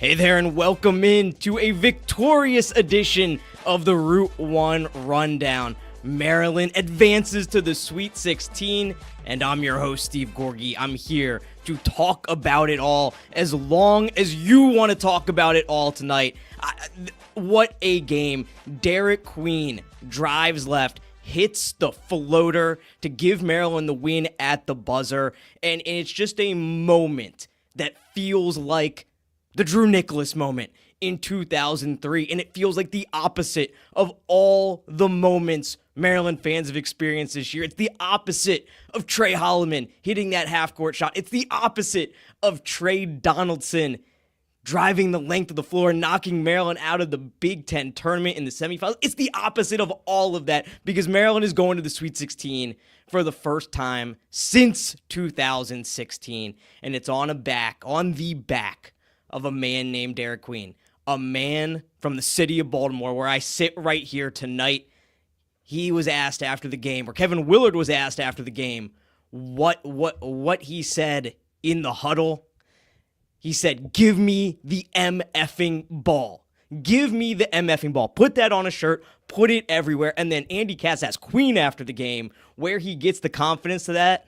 Hey there and welcome in to a victorious edition of the Route 1 Rundown. Maryland advances to the Sweet 16, and I'm your host, Steve Gorgie. I'm here to talk about it all as long as you want to talk about it all tonight. What a game. Derik Queen drives left, hits the floater to give Maryland the win at the buzzer, and it's just a moment that feels like the Drew Nicholas moment in 2003, and it feels like the opposite of all the moments Maryland fans have experienced this year. It's the opposite of Trey Holloman hitting that half-court shot. It's the opposite of Trey Donaldson driving the length of the floor, knocking Maryland out of the Big Ten tournament in the semifinals. It's the opposite of all of that because Maryland is going to the Sweet 16 for the first time since 2016, and it's on the back of a man named Derik Queen, a man from the city of Baltimore, where I sit right here tonight. He was asked after the game, or Kevin Willard was asked after the game, what he said in the huddle. He said, "Give me the MFing ball. Give me the MFing ball. Put that on a shirt, put it everywhere." And then Andy Katz asked Queen after the game where he gets the confidence to that.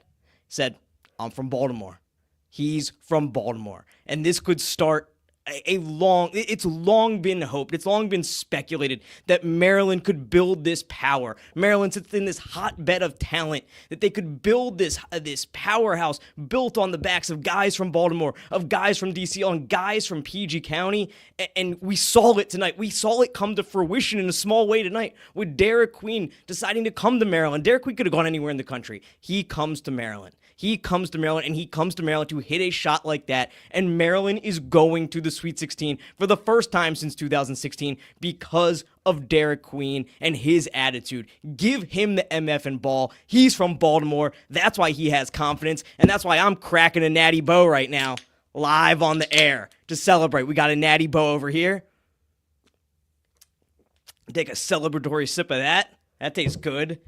He said, "I'm from Baltimore." He's from Baltimore. And this could start it's long been hoped, it's long been speculated that Maryland could build this power. Maryland sits in this hotbed of talent, that they could build this powerhouse built on the backs of guys from Baltimore, of guys from DC, and guys from PG County. And we saw it tonight. We saw it come to fruition in a small way tonight with Derik Queen deciding to come to Maryland. Derik Queen could have gone anywhere in the country. He comes to Maryland. He comes to Maryland, and he comes to Maryland to hit a shot like that, and Maryland is going to the Sweet 16 for the first time since 2016 because of Derik Queen and his attitude. Give him the MF ball. He's from Baltimore. That's why he has confidence, and that's why I'm cracking a natty bow right now, live on the air, to celebrate. We got a natty bow over here. Take a celebratory sip of that. That tastes good.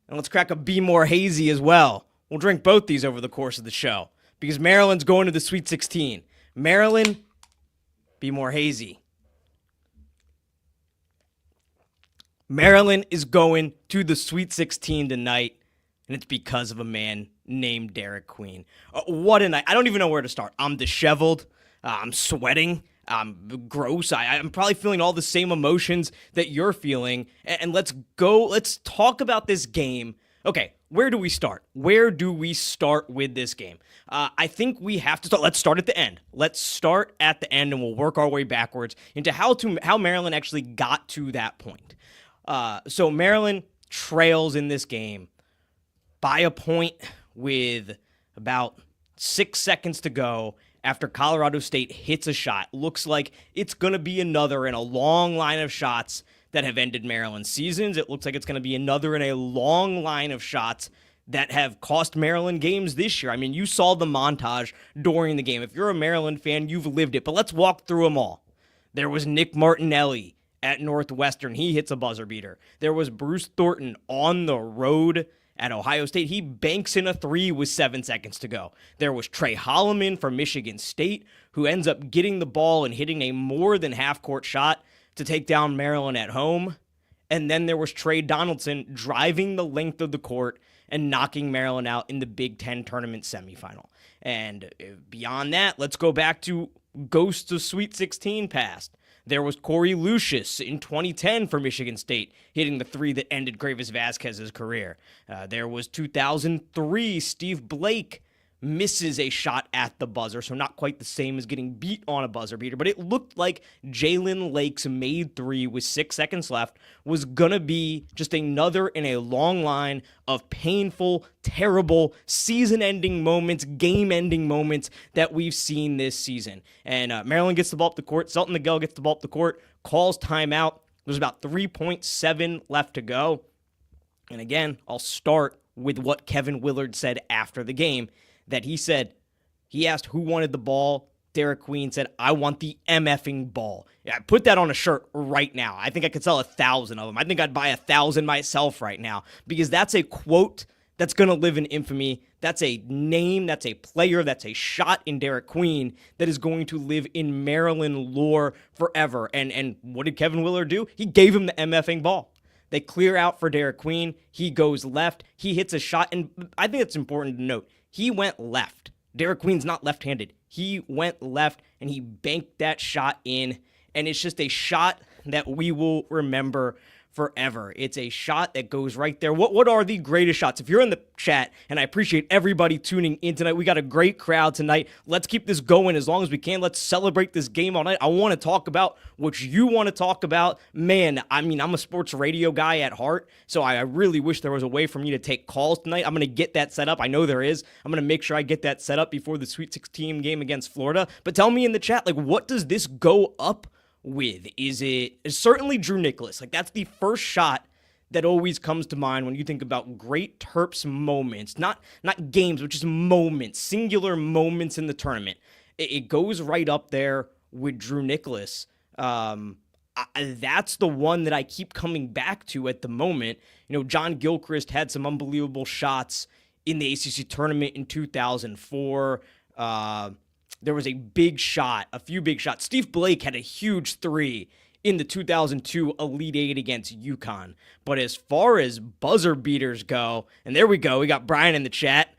And let's crack a Be More Hazy as well. We'll drink both these over the course of the show because Maryland's going to the Sweet 16. Maryland, be more hazy. Maryland is going to the Sweet 16 tonight, and it's because of a man named Derik Queen. What a night. I don't even know where to start. I'm disheveled. I'm sweating. I'm gross. I'm probably feeling all the same emotions that you're feeling. And let's talk about this game. Okay, where do we start? Where do we start with this game? I think we have to start. Let's start at the end. Let's start at the end, and we'll work our way backwards into how Maryland actually got to that point. So Maryland trails in this game by a point with about 6 seconds to go after Colorado State hits a shot. Looks like it's going to be another in a long line of shots that have ended Maryland's seasons. It looks like it's going to be another in a long line of shots that have cost Maryland games this year. I mean, you saw the montage during the game. If you're a Maryland fan, you've lived it. But let's walk through them all. There was Nick Martinelli at Northwestern. He hits a buzzer beater. There was Bruce Thornton on the road at Ohio State. He banks in a three with 7 seconds to go. There was Trey Holloman from Michigan State, who ends up getting the ball and hitting a more than half-court shot to take down Maryland at home. And then there was Trey Donaldson driving the length of the court and knocking Maryland out in the Big Ten tournament semifinal. And beyond that, let's go back to Ghosts of Sweet 16 past. There was Corey Lucius in 2010 for Michigan State, hitting the three that ended Gravis Vasquez's career. There was 2003, Steve Blake misses a shot at the buzzer, so not quite the same as getting beat on a buzzer beater, but it looked like Jalen Lake's made three with 6 seconds left was going to be just another in a long line of painful, terrible, season-ending moments, game-ending moments that we've seen this season. And Maryland gets the ball up the court. Selton Miguel gets the ball up the court, calls timeout. There's about 3.7 left to go. And again, I'll start with what Kevin Willard said after the game, that he asked who wanted the ball. Derik Queen said, "I want the MFing ball." Yeah, put that on a shirt right now. I think I could sell 1,000 of them. I think I'd buy 1,000 myself right now because that's a quote that's going to live in infamy. That's a name, that's a player, that's a shot in Derik Queen that is going to live in Maryland lore forever. And what did Kevin Willard do? He gave him the MFing ball. They clear out for Derik Queen. He goes left. He hits a shot. And I think it's important to note, he went left. Derik Queen's not left-handed. He went left, and he banked that shot in. And it's just a shot that we will remember forever. It's a shot that goes right there. What are the greatest shots? If you're in the chat, and I appreciate everybody tuning in tonight, we got a great crowd tonight. Let's keep this going as long as we can. Let's celebrate this game all night. I want to talk about what you want to talk about. Man, I mean, I'm a sports radio guy at heart, so I really wish there was a way for me to take calls tonight. I'm going to get that set up. I know there is. I'm going to make sure I get that set up before the Sweet 16 game against Florida. But tell me in the chat, like, what does this go up with? It's certainly Drew Nicholas. Like, that's the first shot that always comes to mind when you think about great Terps moments, not games, but just moments, singular moments in the tournament. It goes right up there with Drew Nicholas. That's the one that I keep coming back to at the moment. You know, John Gilchrist had some unbelievable shots in the ACC tournament in 2004. There was a big shot, a few big shots. Steve Blake had a huge three in the 2002 Elite Eight against UConn. But as far as buzzer beaters go, and there we go, we got Brian in the chat.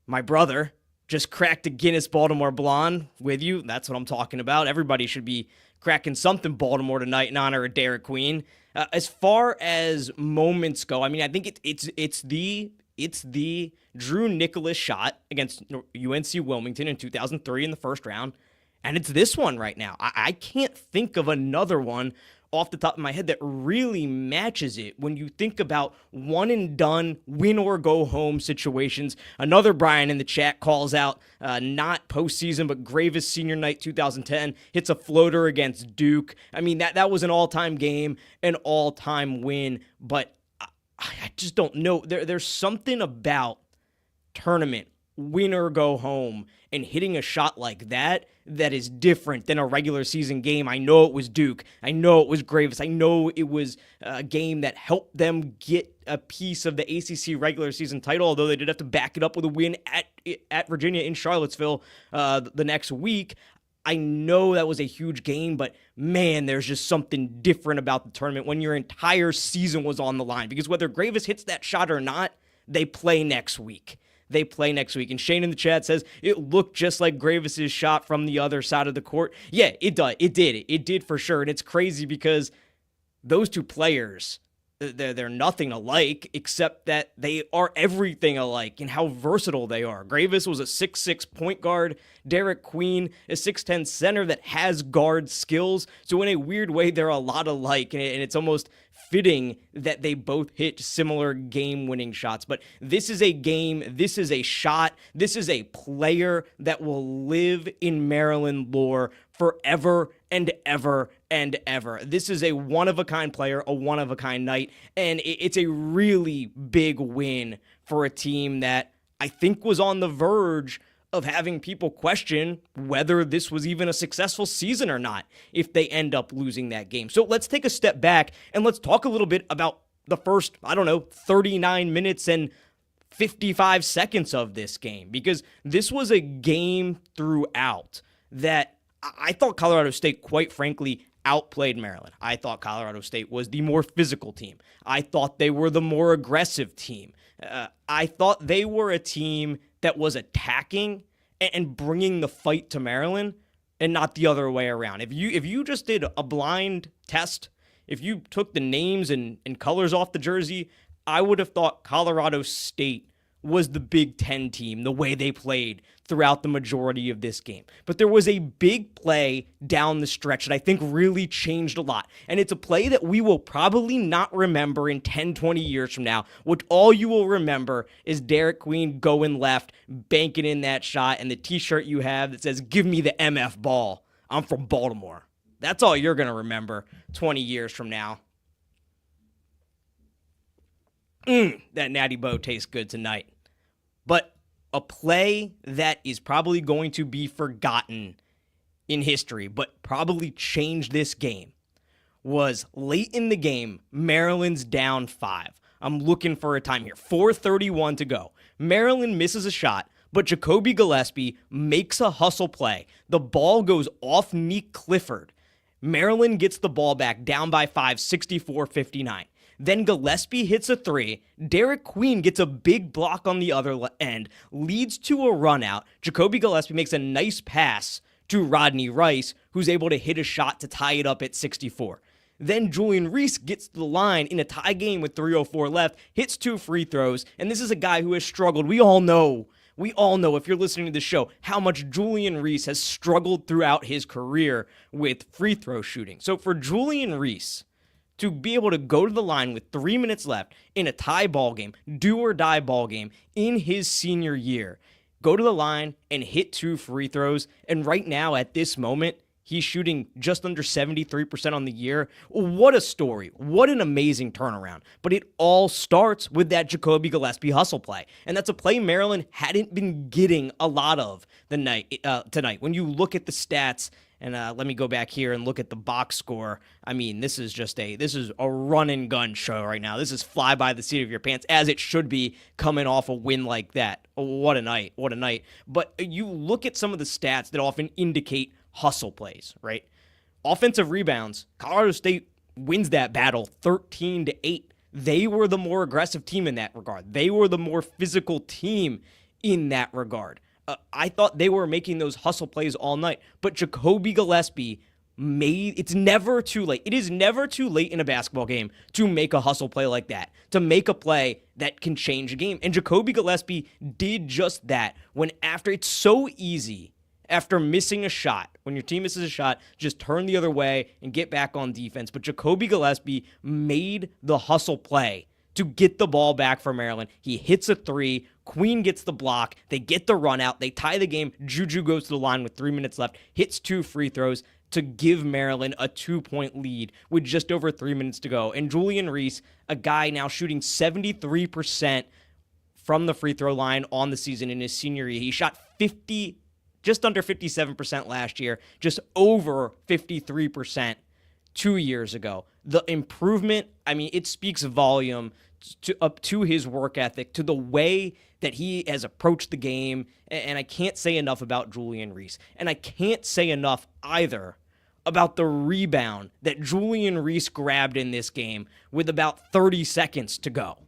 My brother just cracked a Guinness Baltimore Blonde with you. That's what I'm talking about. Everybody should be cracking something Baltimore tonight in honor of Derik Queen. As far as moments go, I mean, I think it's the Drew Nicholas shot against UNC Wilmington in 2003 in the first round, and it's this one right now. I can't think of another one off the top of my head that really matches it when you think about one and done, win or go home situations. Another Brian in the chat calls out not postseason, but Gravis senior night 2010, hits a floater against Duke. I mean, that was an all-time game, an all-time win, but I just don't know. There's something about tournament, win or go home, and hitting a shot like that is different than a regular season game. I know it was Duke. I know it was Gravis. I know it was a game that helped them get a piece of the ACC regular season title, although they did have to back it up with a win at Virginia in Charlottesville the next week. I know that was a huge game, but man, there's just something different about the tournament when your entire season was on the line. Because whether Gravis hits that shot or not, they play next week. And Shane in the chat says, it looked just like Gravis's shot from the other side of the court. Yeah, it does. It did for sure. And it's crazy because those two players, they're nothing alike, except that they are everything alike in how versatile they are. Gravis was a 6'6" point guard. Derik Queen, a 6'10" center that has guard skills. So in a weird way, they're a lot alike, and it's almost fitting that they both hit similar game-winning shots. But this is a game, this is a shot, this is a player that will live in Maryland lore forever and ever and ever. This is a one-of-a-kind player, a one-of-a-kind night, and it's a really big win for a team that I think was on the verge of having people question whether this was even a successful season or not if they end up losing that game. So let's take a step back and let's talk a little bit about the first, 39 minutes and 55 seconds of this game, because this was a game throughout that I thought Colorado State, quite frankly, outplayed Maryland. I thought Colorado State was the more physical team. I thought they were the more aggressive team. I thought they were a team that was attacking and bringing the fight to Maryland and not the other way around. If you just did a blind test, if you took the names and colors off the jersey, I would have thought Colorado State was the Big Ten team, the way they played throughout the majority of this game. But there was a big play down the stretch that I think really changed a lot. And it's a play that we will probably not remember in 10, 20 years from now, which all you will remember is Derik Queen going left, banking in that shot, and the t-shirt you have that says, "Give me the MF ball. I'm from Baltimore." That's all you're going to remember 20 years from now. That Natty Bow tastes good tonight. But a play that is probably going to be forgotten in history, but probably changed this game, was late in the game, Maryland's down 5. I'm looking for a time here. 4:31 to go. Maryland misses a shot, but Jacoby Gillespie makes a hustle play. The ball goes off Nick Clifford. Maryland gets the ball back, down by 5, 64-59. Then Gillespie hits a three. Derik Queen gets a big block on the other end, leads to a run out. Jacoby Gillespie makes a nice pass to Rodney Rice, who's able to hit a shot to tie it up at 64. Then Julian Reese gets to the line in a tie game with 3:04 left, hits 2 free throws, and this is a guy who has struggled. We all know, if you're listening to the show, how much Julian Reese has struggled throughout his career with free throw shooting. So for Julian Reese to be able to go to the line with 3 minutes left in a tie ball game, do or die ball game in his senior year, go to the line and hit 2 free throws, and right now at this moment, he's shooting just under 73% on the year. What a story. What an amazing turnaround. But it all starts with that Jacoby Gillespie hustle play. And that's a play Maryland hadn't been getting a lot of tonight. When you look at the stats, and let me go back here and look at the box score. I mean, this is a run and gun show right now. This is fly by the seat of your pants, as it should be coming off a win like that. What a night. But you look at some of the stats that often indicate hustle plays, right? Offensive rebounds, Colorado State wins that battle 13-8. They were the more aggressive team in that regard. They were the more physical team in that regard. I thought they were making those hustle plays all night, but Jacoby Gillespie it's never too late. It is never too late in a basketball game to make a hustle play like that, to make a play that can change a game. And Jacoby Gillespie did just that it's so easy after missing a shot. When your team misses a shot, just turn the other way and get back on defense. But Jacoby Gillespie made the hustle play to get the ball back for Maryland. He hits a three. Queen gets the block. They get the run out. They tie the game. Juju goes to the line with 3 minutes left, hits 2 free throws to give Maryland a 2-point lead with just over 3 minutes to go. And Julian Reese, a guy now shooting 73% from the free throw line on the season in his senior year. He shot just under 57% last year, just over 53% 2 years ago. The improvement, I mean, it speaks volume to his work ethic, to the way that he has approached the game, and I can't say enough about Julian Reese. And I can't say enough either about the rebound that Julian Reese grabbed in this game with about 30 seconds to go.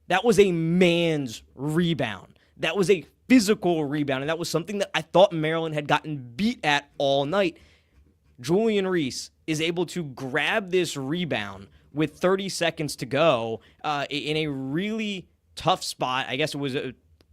That was a man's rebound. That was a physical rebound, and that was something that I thought Maryland had gotten beat at all night. Julian Reese is able to grab this rebound with 30 seconds to go in a really tough spot. I guess it was,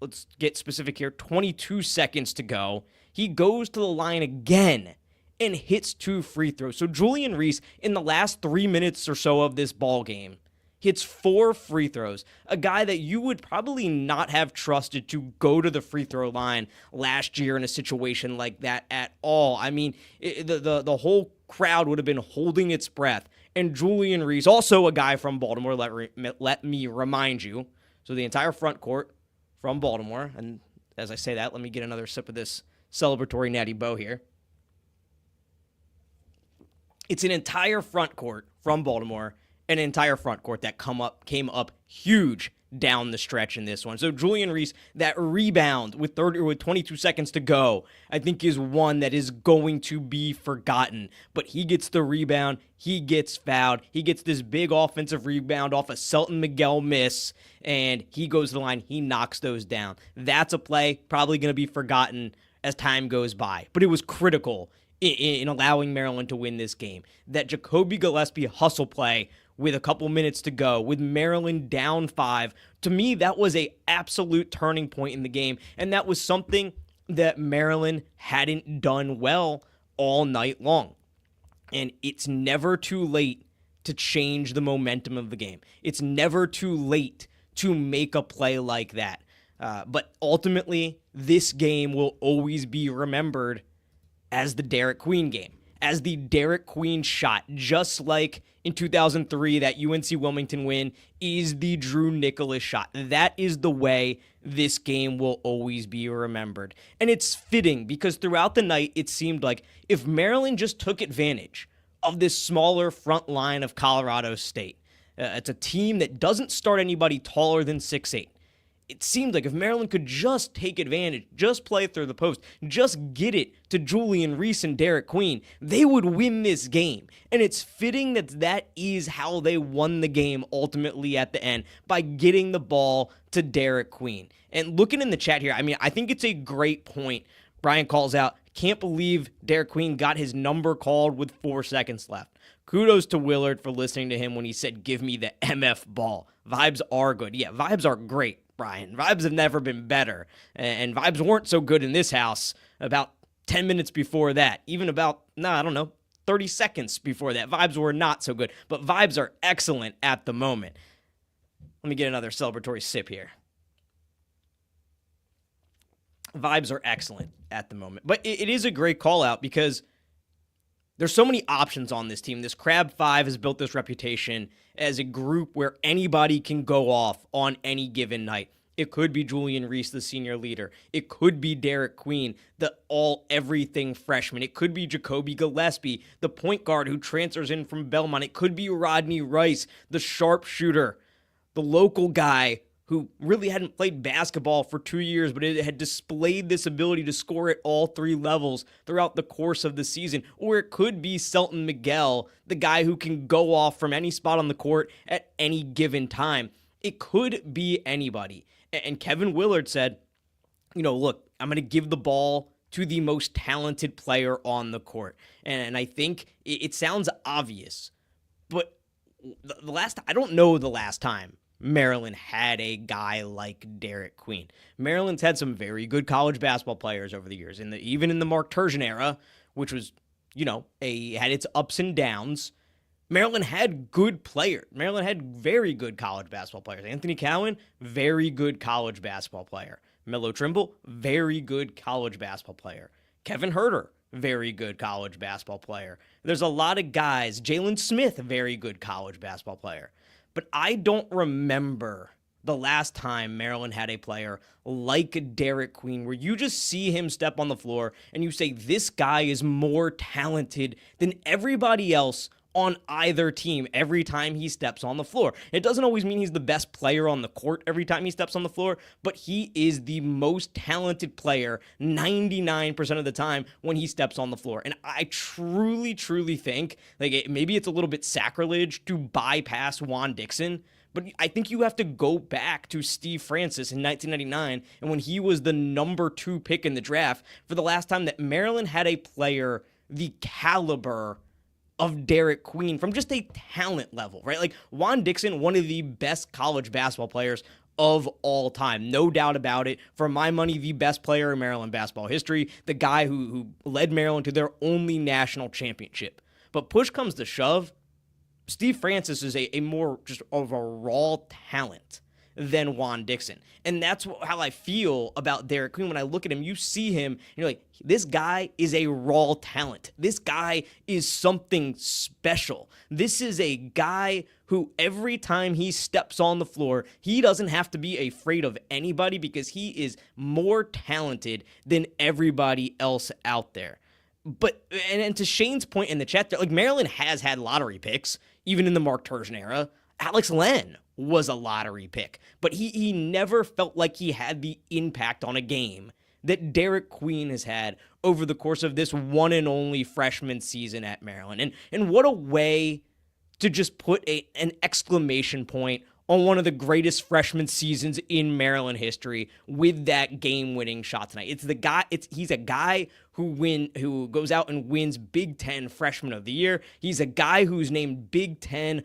let's get specific here, 22 seconds to go. He goes to the line again and hits 2 free throws. So Julian Reese, in the last 3 minutes or so of this ball game, hits 4 free throws. A guy that you would probably not have trusted to go to the free throw line last year in a situation like that at all. I mean, the whole crowd would have been holding its breath. And Julian Reese, also a guy from Baltimore, let me remind you. So the entire front court from Baltimore. And as I say that, let me get another sip of this celebratory Natty Boh here. It's an entire front court from Baltimore, an entire front court that came up huge down the stretch in this one. So Julian Reese, that rebound with 22 seconds to go, I think is one that is going to be forgotten. But he gets the rebound, he gets fouled, he gets this big offensive rebound off a Selton Miguel miss, and he goes to the line, he knocks those down. That's a play probably going to be forgotten as time goes by, but it was critical in allowing Maryland to win this game. That Jacoby Gillespie hustle play with a couple minutes to go, with Maryland down 5, to me, that was a absolute turning point in the game, and that was something that Maryland hadn't done well all night long. And it's never too late to change the momentum of the game. It's never too late to make a play like that. But ultimately, this game will always be remembered as the Derik Queen game, as the Derik Queen shot, just like in 2003, that UNC Wilmington win is the Drew Nicholas shot. That is the way this game will always be remembered. And it's fitting because throughout the night, it seemed like if Maryland just took advantage of this smaller front line of Colorado State, It's a team that doesn't start anybody taller than 6'8". It seemed like if Maryland could just take advantage, just play through the post, just get it to Julian Reese and Derik Queen, they would win this game. And it's fitting that is how they won the game ultimately at the end, by getting the ball to Derik Queen. And looking in the chat here, I think it's a great point. Brian calls out, can't believe Derik Queen got his number called with 4 seconds left. Kudos to Willard for listening to him when he said, give me the MF ball. Vibes are good. Yeah, vibes are great, Brian. Vibes have never been better. And vibes weren't so good in this house about 10 minutes before that. Even about, 30 seconds before that. Vibes were not so good. But vibes are excellent at the moment. Let me get another celebratory sip here. Vibes are excellent at the moment. But it is a great call out because there's so many options on this team. This Crab 5 has built this reputation as a group where anybody can go off on any given night. It could be Julian Reese, the senior leader. It could be Derik Queen, the all-everything freshman. It could be Jacoby Gillespie, the point guard who transfers in from Belmont. It could be Rodney Rice, the sharpshooter, the local guy who really hadn't played basketball for 2 years, but it had displayed this ability to score at all 3 levels throughout the course of the season. Or it could be Selton Miguel, the guy who can go off from any spot on the court at any given time. It could be anybody. And Kevin Willard said, look, I'm going to give the ball to the most talented player on the court. And I think it sounds obvious, but I don't know the last time Maryland had a guy like Derik Queen. Maryland's had some very good college basketball players over the years, even in the Mark Turgeon era, which was, had its ups and downs. Maryland had good players. Maryland had very good college basketball players. Anthony Cowan, very good college basketball player. Melo Trimble, very good college basketball player. Kevin Huerter, very good college basketball player. There's a lot of guys. Jalen Smith, very good college basketball player. But I don't remember the last time Maryland had a player like Derik Queen where you just see him step on the floor and you say, this guy is more talented than everybody else on either team every time he steps on the floor. It doesn't always mean he's the best player on the court every time he steps on the floor, but he is the most talented player 99% of the time when he steps on the floor. And I truly, truly think, maybe it's a little bit sacrilege to bypass Juan Dixon, but I think you have to go back to Steve Francis in 1999 and when he was the number 2 pick in the draft for the last time that Maryland had a player the caliber of Derik Queen from just a talent level, right? Like Juan Dixon, one of the best college basketball players of all time. No doubt about it. For my money, the best player in Maryland basketball history, the guy who led Maryland to their only national championship. But push comes to shove, Steve Francis is a more just of a raw talent than Juan Dixon. And that's how I feel about Derik Queen. When I look at him, you see him, and you're like, this guy is a raw talent. This guy is something special. This is a guy who every time he steps on the floor, he doesn't have to be afraid of anybody because he is more talented than everybody else out there. But, and to Shane's point in the chat, like Maryland has had lottery picks, even in the Mark Turgeon era. Alex Len was a lottery pick, but he never felt like he had the impact on a game that Derik Queen has had over the course of this one and only freshman season at Maryland. And what a way to just put an exclamation point on one of the greatest freshman seasons in Maryland history with that game-winning shot tonight. He's a guy who goes out and wins Big Ten Freshman of the Year. He's a guy who's named Big Ten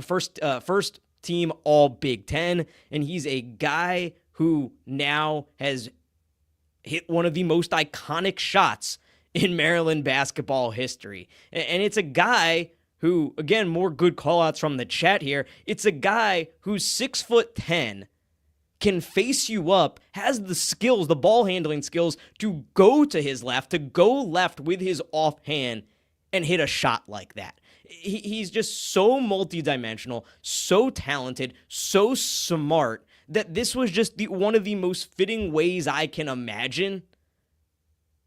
first team All Big Ten, and he's a guy who now has hit one of the most iconic shots in Maryland basketball history. And it's a guy who, again, more good call-outs from the chat here. It's a guy who's 6'10", can face you up, has the skills, the ball handling skills to go to his left, to go left with his offhand and hit a shot like that. He's just so multidimensional, so talented, so smart that this was just one of the most fitting ways I can imagine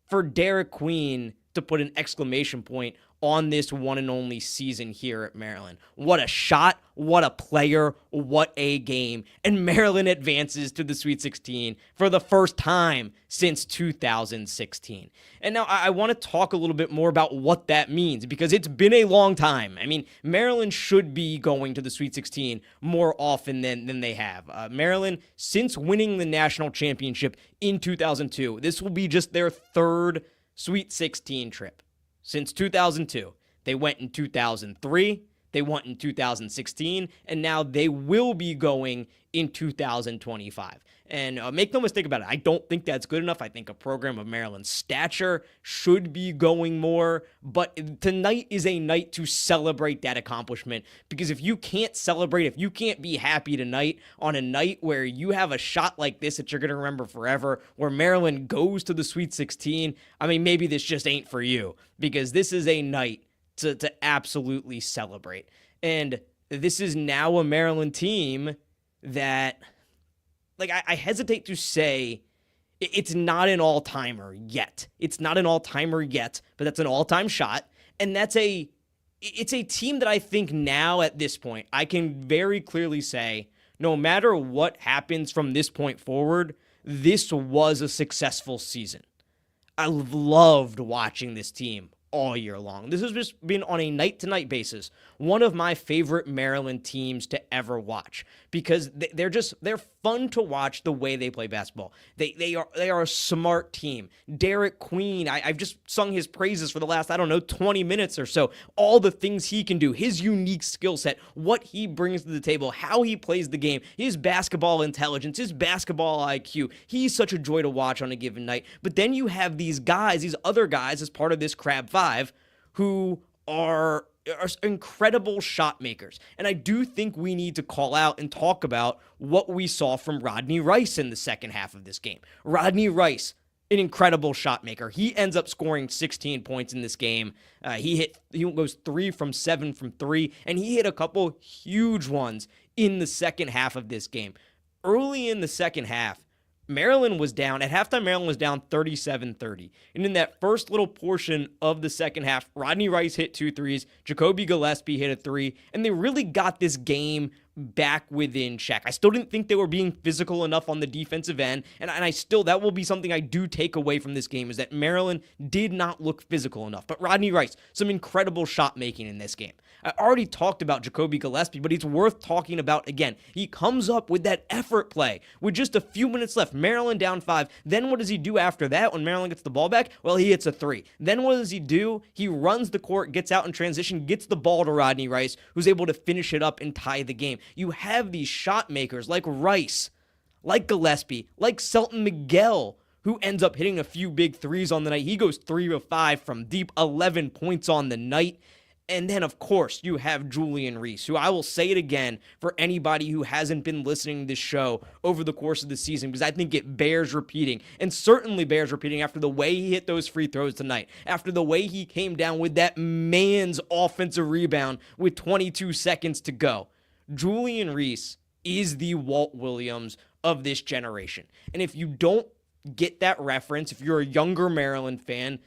for Derik Queen to put an exclamation point on this one and only season here at Maryland. What a shot, what a player, what a game. And Maryland advances to the Sweet 16 for the first time since 2016. And now I want to talk a little bit more about what that means, because it's been a long time. I mean, Maryland should be going to the Sweet 16 more often than they have. Maryland, since winning the national championship in 2002, this will be just their third Sweet 16 trip. Since 2002, they went in 2003, they went in 2016, and now they will be going in 2025. And make no mistake about it, I don't think that's good enough. I think a program of Maryland's stature should be going more, but tonight is a night to celebrate that accomplishment, because if you can't celebrate, if you can't be happy tonight on a night where you have a shot like this that you're going to remember forever, where Maryland goes to the Sweet 16, I mean, maybe this just ain't for you, because this is a night to absolutely celebrate. And this is now a Maryland team that, like, I hesitate to say it's not an all-timer yet. It's not an all-timer yet, but that's an all-time shot. And it's a team that I think now at this point, I can very clearly say, no matter what happens from this point forward, this was a successful season. I've loved watching this team all year long. This has just been, on a night-to-night basis, one of my favorite Maryland teams to ever watch, because they're fun to watch the way they play basketball. They are a smart team. Derik Queen, I've just sung his praises for the last, 20 minutes or so. All the things he can do, his unique skill set, what he brings to the table, how he plays the game, his basketball intelligence, his basketball IQ. He's such a joy to watch on a given night. But then you have these other guys as part of this Crab Five, who are incredible shot makers. And I do think we need to call out and talk about what we saw from Rodney Rice in the second half of this game. Rodney Rice, an incredible shot maker. He ends up scoring 16 points in this game. He goes 3 from 7 from 3, and he hit a couple huge ones in the second half of this game. Early in the second half, Maryland was down. At halftime, Maryland was down 37-30. And in that first little portion of the second half, Rodney Rice hit 2 threes, Jacoby Gillespie hit a 3, and they really got this game back within check. I still didn't think they were being physical enough on the defensive end, and that will be something I do take away from this game, is that Maryland did not look physical enough. But Rodney Rice, some incredible shot making in this game. I already talked about Jacoby Gillespie, but it's worth talking about again. He comes up with that effort play with just a few minutes left. Maryland down 5. Then what does he do after that when Maryland gets the ball back? Well, he hits a 3. Then what does he do? He runs the court, gets out in transition, gets the ball to Rodney Rice, who's able to finish it up and tie the game. You have these shot makers like Rice, like Gillespie, like Selton Miguel, who ends up hitting a few big threes on the night. He goes 3 of 5 from deep, 11 points on the night. And then, of course, you have Julian Reese, who, I will say it again for anybody who hasn't been listening to this show over the course of the season, because I think it bears repeating, and certainly bears repeating after the way he hit those free throws tonight, after the way he came down with that man's offensive rebound with 22 seconds to go. Julian Reese is the Walt Williams of this generation. And if you don't get that reference, if you're a younger Maryland fan,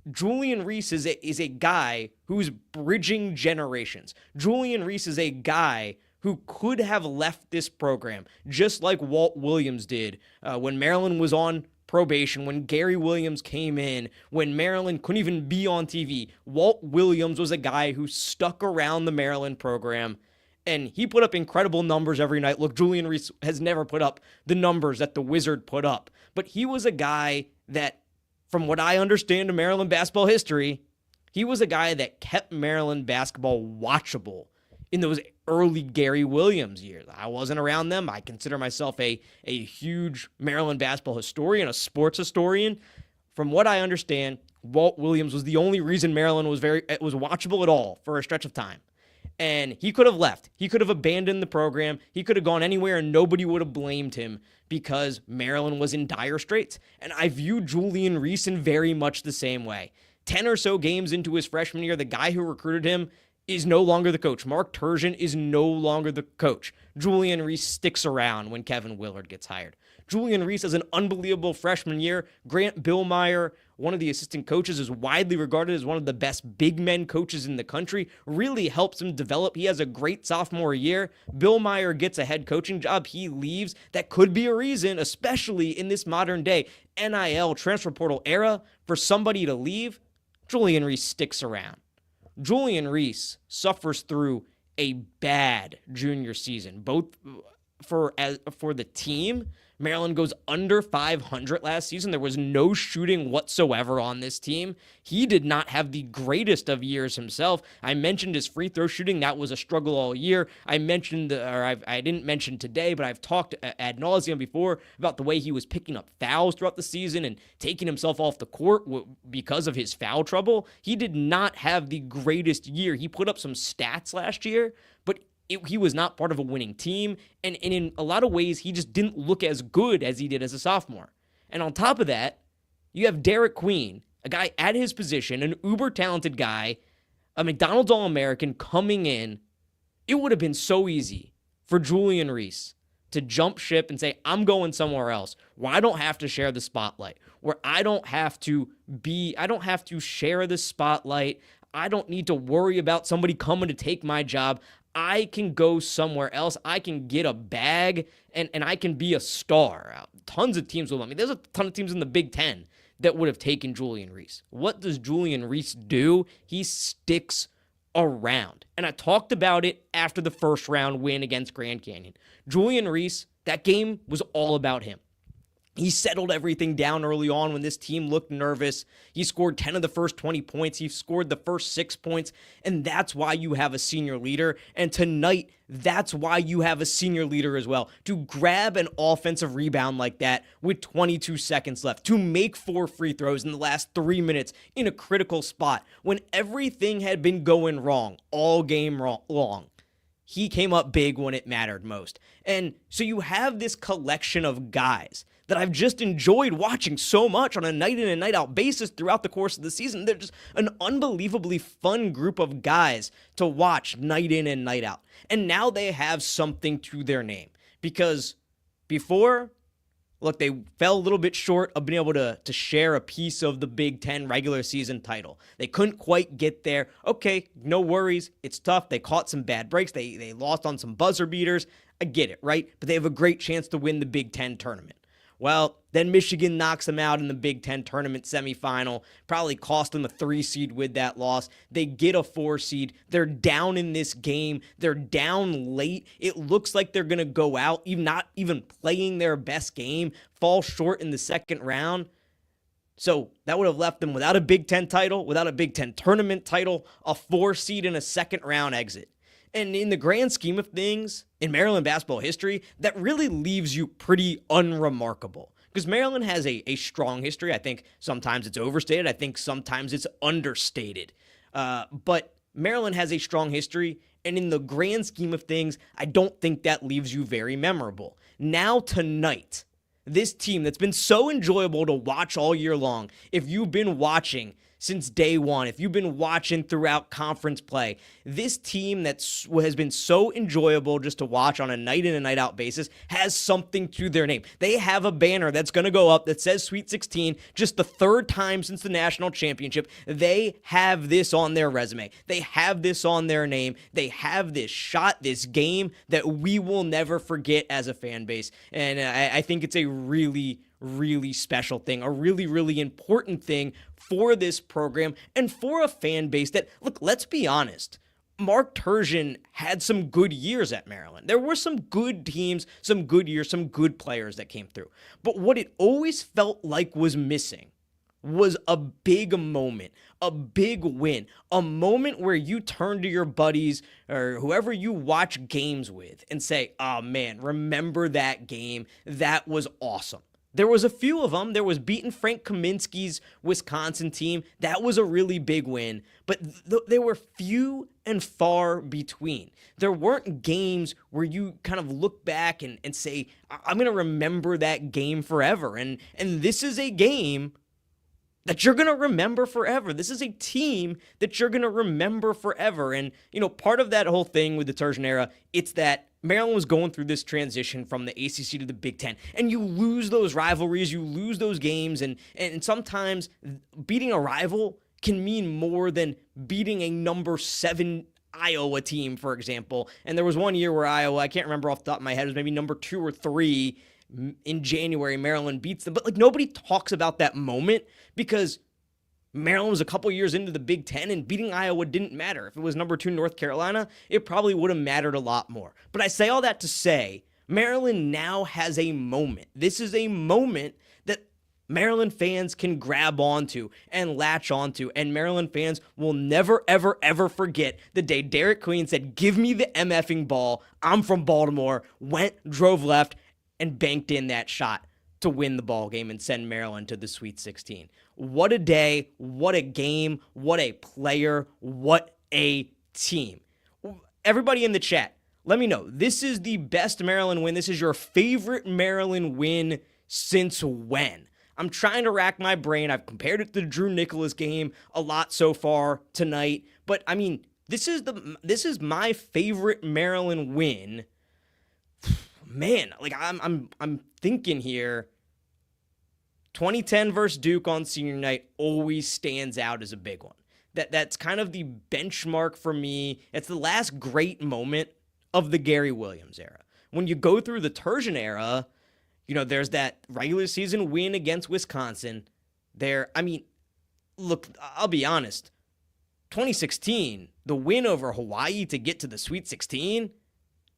Julian Reese is a guy who's bridging generations. Julian Reese is a guy who could have left this program, just like Walt Williams did when Maryland was on probation, when Gary Williams came in, when Maryland couldn't even be on TV. Walt Williams was a guy who stuck around the Maryland program, and he put up incredible numbers every night. Look, Julian Reese has never put up the numbers that the Wizard put up, but he was a guy that, from what I understand of Maryland basketball history, he was a guy that kept Maryland basketball watchable in those early Gary Williams years. I wasn't around them. I consider myself a huge Maryland basketball historian, a sports historian. From what I understand, Walt Williams was the only reason Maryland was watchable at all for a stretch of time. And he could have left. He could have abandoned the program. He could have gone anywhere and nobody would have blamed him, because Maryland was in dire straits. And I view Julian Reese in very much the same way. 10 or so games into his freshman year, the guy who recruited him is no longer the coach. Mark Turgeon is no longer the coach. Julian Reese sticks around when Kevin Willard gets hired. Julian Reese has an unbelievable freshman year. Grant Billmeyer, one of the assistant coaches, is widely regarded as one of the best big men coaches in the country, really helps him develop. He has a great sophomore year. Billmeyer gets a head coaching job. He leaves. That could be a reason, especially in this modern day NIL transfer portal era, for somebody to leave. Julian Reese sticks around. Julian Reese suffers through a bad junior season, both for the team. Maryland goes under 500 last season. There was no shooting whatsoever on this team. He did not have the greatest of years himself. I mentioned his free throw shooting. That was a struggle all year. I didn't mention today, but I've talked ad nauseum before about the way he was picking up fouls throughout the season and taking himself off the court because of his foul trouble. He did not have the greatest year. He put up some stats last year, but he was not part of a winning team, and in a lot of ways, he just didn't look as good as he did as a sophomore. And on top of that, you have Derik Queen, a guy at his position, an uber-talented guy, a McDonald's All-American coming in. It would have been so easy for Julian Reese to jump ship and say, I'm going somewhere else, where I don't have to share the spotlight, where I don't have to share the spotlight. I don't need to worry about somebody coming to take my job. I can go somewhere else. I can get a bag, and I can be a star. Tons of teams will want me. There's a ton of teams in the Big Ten that would have taken Julian Reese. What does Julian Reese do? He sticks around. And I talked about it after the first round win against Grand Canyon. Julian Reese, that game was all about him. He settled everything down early on when this team looked nervous. He scored 10 of the first 20 points. He scored the first 6 points, and that's why you have a senior leader. And tonight, that's why you have a senior leader as well. To grab an offensive rebound like that with 22 seconds left, to make 4 free throws in the last 3 minutes in a critical spot when everything had been going wrong all game long. He came up big when it mattered most. And so you have this collection of guys that I've just enjoyed watching so much on a night in and night out basis throughout the course of the season. They're just an unbelievably fun group of guys to watch night in and night out. And now they have something to their name, because before, look, they fell a little bit short of being able to share a piece of the Big Ten regular season title. They couldn't quite get there. Okay, no worries. It's tough. They caught some bad breaks. They lost on some buzzer beaters. I get it, right? But they have a great chance to win the Big Ten tournament. Well, then Michigan knocks them out in the Big Ten tournament semifinal, probably cost them a 3 seed with that loss. They get a 4 seed. They're down in this game. They're down late. It looks like they're going to go out, even not even playing their best game, fall short in the second round. So that would have left them without a Big Ten title, without a Big Ten tournament title, a 4 seed, and a second round exit. And in the grand scheme of things, in Maryland basketball history, that really leaves you pretty unremarkable. Because Maryland has a strong history. I think sometimes it's overstated. I think sometimes it's understated. But Maryland has a strong history. And in the grand scheme of things, I don't think that leaves you very memorable. Now tonight, this team that's been so enjoyable to watch all year long, if you've been watching since day one, if you've been watching throughout conference play, this team that has been so enjoyable just to watch on a night in and night out basis has something to their name. They have a banner that's going to go up that says Sweet 16, just the 3rd time since the national championship. They have this on their resume. They have this on their name. They have this shot, this game that we will never forget as a fan base. And I think it's a really special thing, a really important thing for this program and for a fan base that, look, let's be honest, Mark Turgeon had some good years at Maryland. There were some good teams, some good years, some good players that came through. But what it always felt like was missing was a big moment, a big win, a moment where you turn to your buddies or whoever you watch games with and say, oh man, remember that game? That was awesome. There was a few of them. There was beating Frank Kaminsky's Wisconsin team. That was a really big win, but they were few and far between. There weren't games where you kind of look back and say, I'm going to remember that game forever. And this is a game that you're going to remember forever. This is a team that you're going to remember forever. And, part of that whole thing with the Turgeon era, it's that Maryland was going through this transition from the ACC to the Big Ten, and you lose those rivalries, you lose those games, and sometimes beating a rival can mean more than beating a number 7 Iowa team, for example. And there was one year where Iowa, I can't remember off the top of my head, it was maybe number 2 or 3 in January, Maryland beats them. But nobody talks about that moment because Maryland was a couple years into the Big Ten and beating Iowa didn't matter. If it was number 2 North Carolina, it probably would have mattered a lot more. But I say all that to say, Maryland now has a moment. This is a moment that Maryland fans can grab onto and latch onto, and Maryland fans will never, ever, ever forget the day Derik Queen said, "Give me the MFing ball. I'm from Baltimore," drove left, and banked in that shot to win the ball game and send Maryland to the Sweet 16. What a day, what a game, what a player, what a team. Everybody in the chat, let me know. This is the best Maryland win. This is your favorite Maryland win since when? I'm trying to rack my brain. I've compared it to the Drew Nicholas game a lot so far tonight, but I mean, this is my favorite Maryland win. Man, like I'm thinking here, 2010 versus Duke on senior night always stands out as a big one. That's kind of the benchmark for me. It's the last great moment of the Gary Williams era. When you go through the Turgeon era, there's that regular season win against Wisconsin. Look, I'll be honest. 2016, the win over Hawaii to get to the Sweet 16,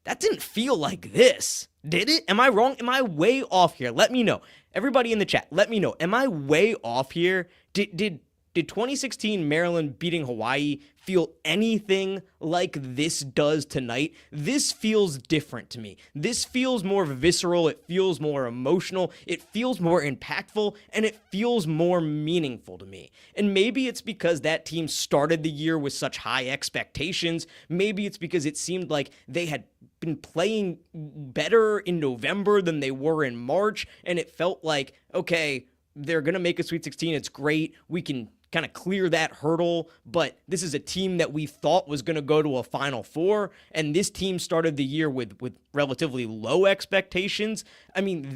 that didn't feel like this, did it? Am I wrong? Am I way off here? Let me know. Everybody in the chat, let me know. Am I way off here? Did 2016 Maryland beating Hawaii feel anything like this does tonight? This feels different to me. This feels more visceral. It feels more emotional. It feels more impactful, and it feels more meaningful to me. And maybe it's because that team started the year with such high expectations. Maybe it's because it seemed like they had been playing better in November than they were in March, and it felt like, okay, they're going to make a Sweet 16. It's great. We can kind of clear that hurdle, but this is a team that we thought was going to go to a Final Four, and this team started the year with relatively low expectations. I mean,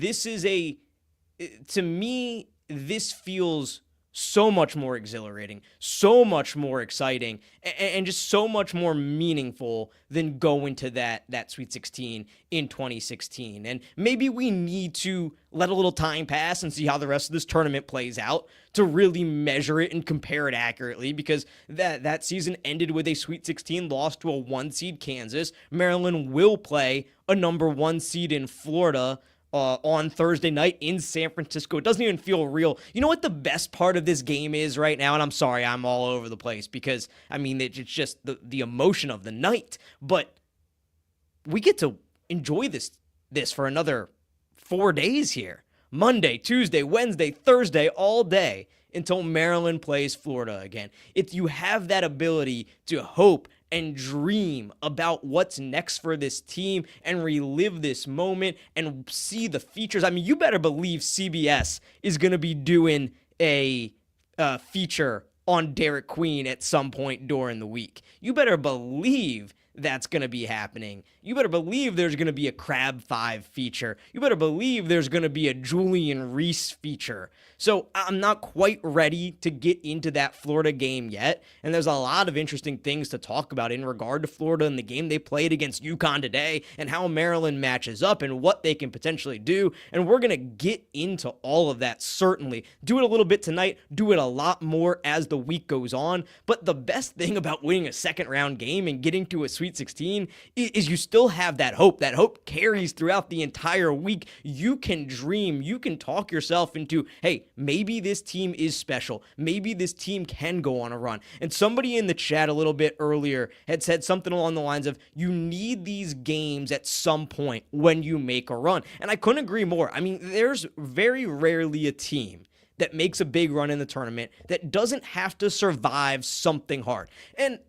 to me, this feels so much more exhilarating, so much more exciting, and just so much more meaningful than going to that Sweet 16 in 2016. And maybe we need to let a little time pass and see how the rest of this tournament plays out to really measure it and compare it accurately, because that season ended with a Sweet 16 loss to a 1-seed Kansas. Maryland will play a number 1 seed in Florida on Thursday night in San Francisco. It doesn't even feel real. You know what the best part of this game is right now? And I'm sorry, I'm all over the place because, it's just the emotion of the night. But we get to enjoy this for another 4 days here. Monday, Tuesday, Wednesday, Thursday, all day until Maryland plays Florida again. If you have that ability to hope and dream about what's next for this team and relive this moment and see the features. You better believe CBS is going to be doing a feature on Derik Queen at some point during the week. You better believe that's going to be happening. You better believe there's going to be a Crab 5 feature. You better believe there's going to be a Julian Reese feature. So I'm not quite ready to get into that Florida game yet, and there's a lot of interesting things to talk about in regard to Florida and the game they played against UConn today and how Maryland matches up and what they can potentially do, and we're going to get into all of that, certainly. Do it a little bit tonight, do it a lot more as the week goes on, but the best thing about winning a second-round game and getting to a Sweet 16 is you still have that hope. That hope carries throughout the entire week. You can dream. You can talk yourself into, hey, maybe this team is special. Maybe this team can go on a run. And somebody in the chat a little bit earlier had said something along the lines of, you need these games at some point when you make a run. And I couldn't agree more. There's very rarely a team that makes a big run in the tournament that doesn't have to survive something hard. And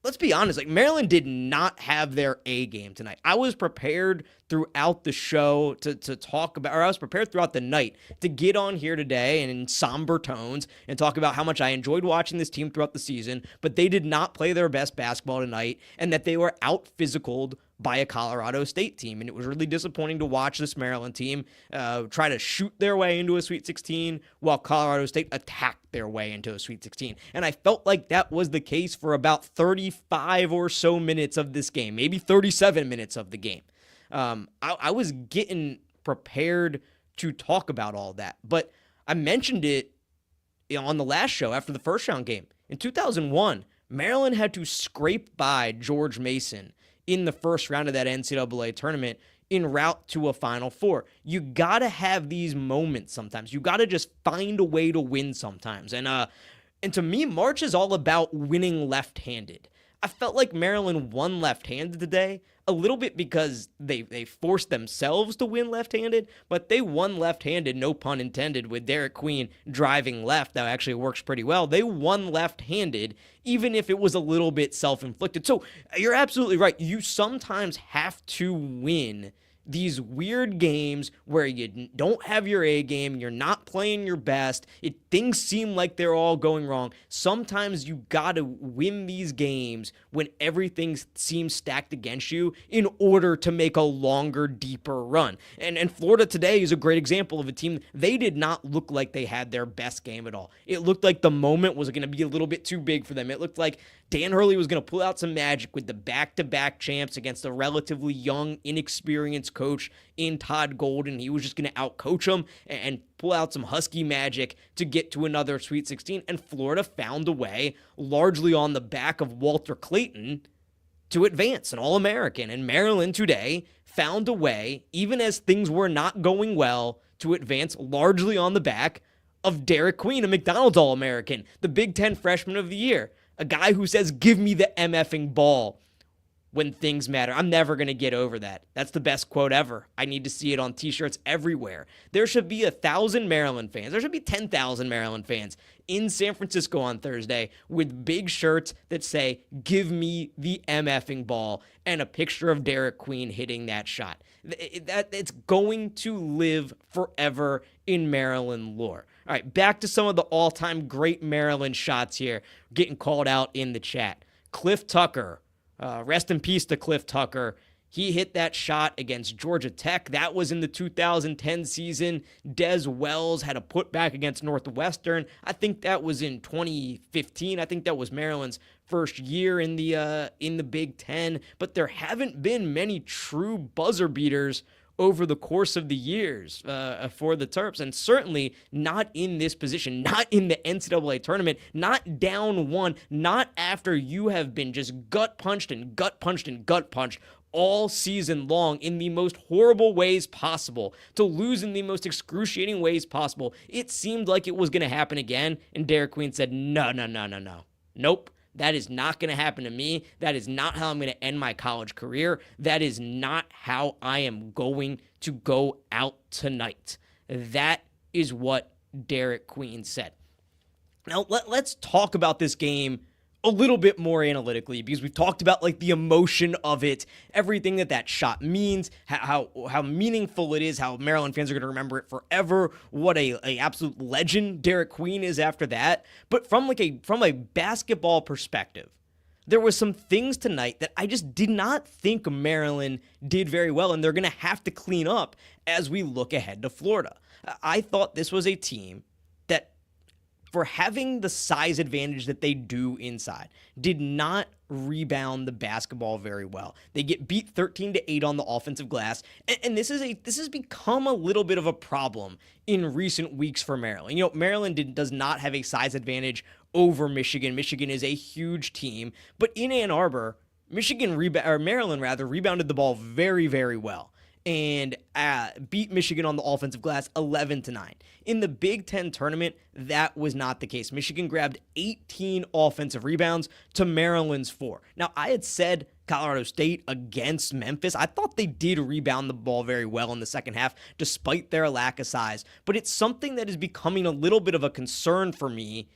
let's be honest, like Maryland did not have their A game tonight. I was prepared throughout the show to talk about, or I was prepared throughout the night to get on here today and in somber tones and talk about how much I enjoyed watching this team throughout the season, but they did not play their best basketball tonight and that they were out physicaled by a Colorado State team. And it was really disappointing to watch this Maryland team try to shoot their way into a Sweet 16 while Colorado State attacked their way into a Sweet 16. And I felt like that was the case for about 35 or so minutes of this game, maybe 37 minutes of the game. I was getting prepared to talk about all that, but I mentioned it on the last show after the first round game. In 2001, Maryland had to scrape by George Mason in the first round of that NCAA tournament en route to a Final Four. You got to have these moments sometimes. You got to just find a way to win sometimes. And to me, March is all about winning left-handed. I felt like Maryland won left-handed today, a little bit because they forced themselves to win left-handed, but they won left-handed, no pun intended, with Derik Queen driving left. That actually works pretty well. They won left-handed, even if it was a little bit self-inflicted. So you're absolutely right. You sometimes have to win these weird games where you don't have your A game, you're not playing your best, things seem like they're all going wrong. Sometimes you gotta win these games when everything seems stacked against you in order to make a longer, deeper run. And Florida today is a great example of a team. They did not look like they had their best game at all. It looked like the moment was gonna be a little bit too big for them. It looked like Dan Hurley was going to pull out some magic with the back-to-back champs against a relatively young, inexperienced coach in Todd Golden. He was just going to outcoach him and pull out some Husky magic to get to another Sweet 16. And Florida found a way, largely on the back of Walter Clayton, to advance, an All-American. And Maryland today found a way, even as things were not going well, to advance largely on the back of Derik Queen, a McDonald's All-American, the Big Ten Freshman of the Year. A guy who says, give me the MFing ball when things matter. I'm never going to get over that. That's the best quote ever. I need to see it on t-shirts everywhere. There should be 1,000 Maryland fans. There should be 10,000 Maryland fans in San Francisco on Thursday with big shirts that say, give me the MFing ball, and a picture of Derik Queen hitting that shot. It's going to live forever in Maryland lore. All right, back to some of the all-time great Maryland shots here, getting called out in the chat. Cliff Tucker, rest in peace to Cliff Tucker. He hit that shot against Georgia Tech. That was in the 2010 season. Des Wells had a putback against Northwestern. I think that was in 2015. I think that was Maryland's first year in the Big Ten. But there haven't been many true buzzer beaters over the course of the years for the Terps, and certainly not in this position, not in the NCAA tournament, not down one, not after you have been just gut punched and gut punched and gut punched all season long in the most horrible ways possible, to lose in the most excruciating ways possible. It seemed like it was going to happen again, and Derik Queen said, no. Nope. That is not going to happen to me. That is not how I'm going to end my college career. That is not how I am going to go out tonight. That is what Derik Queen said. Now, let's talk about this game a little bit more analytically, because we've talked about like the emotion of it, everything that shot means, how meaningful it is, how Maryland fans are going to remember it forever, what a absolute legend Derik Queen is after that. But from a basketball perspective, there was some things tonight that I just did not think Maryland did very well, and they're going to have to clean up as we look ahead to Florida. I thought this was a team that, for having the size advantage that they do inside, did not rebound the basketball very well. They get beat 13-8 on the offensive glass, and this has become a little bit of a problem in recent weeks for Maryland. You know, Maryland does not have a size advantage over Michigan. Michigan is a huge team, but in Ann Arbor, Maryland rebounded the ball very, very well and beat Michigan on the offensive glass 11-9. In the Big Ten tournament, that was not the case. Michigan grabbed 18 offensive rebounds to Maryland's 4. Now, I had said Colorado State against Memphis. I thought they did rebound the ball very well in the second half, despite their lack of size. But it's something that is becoming a little bit of a concern for me,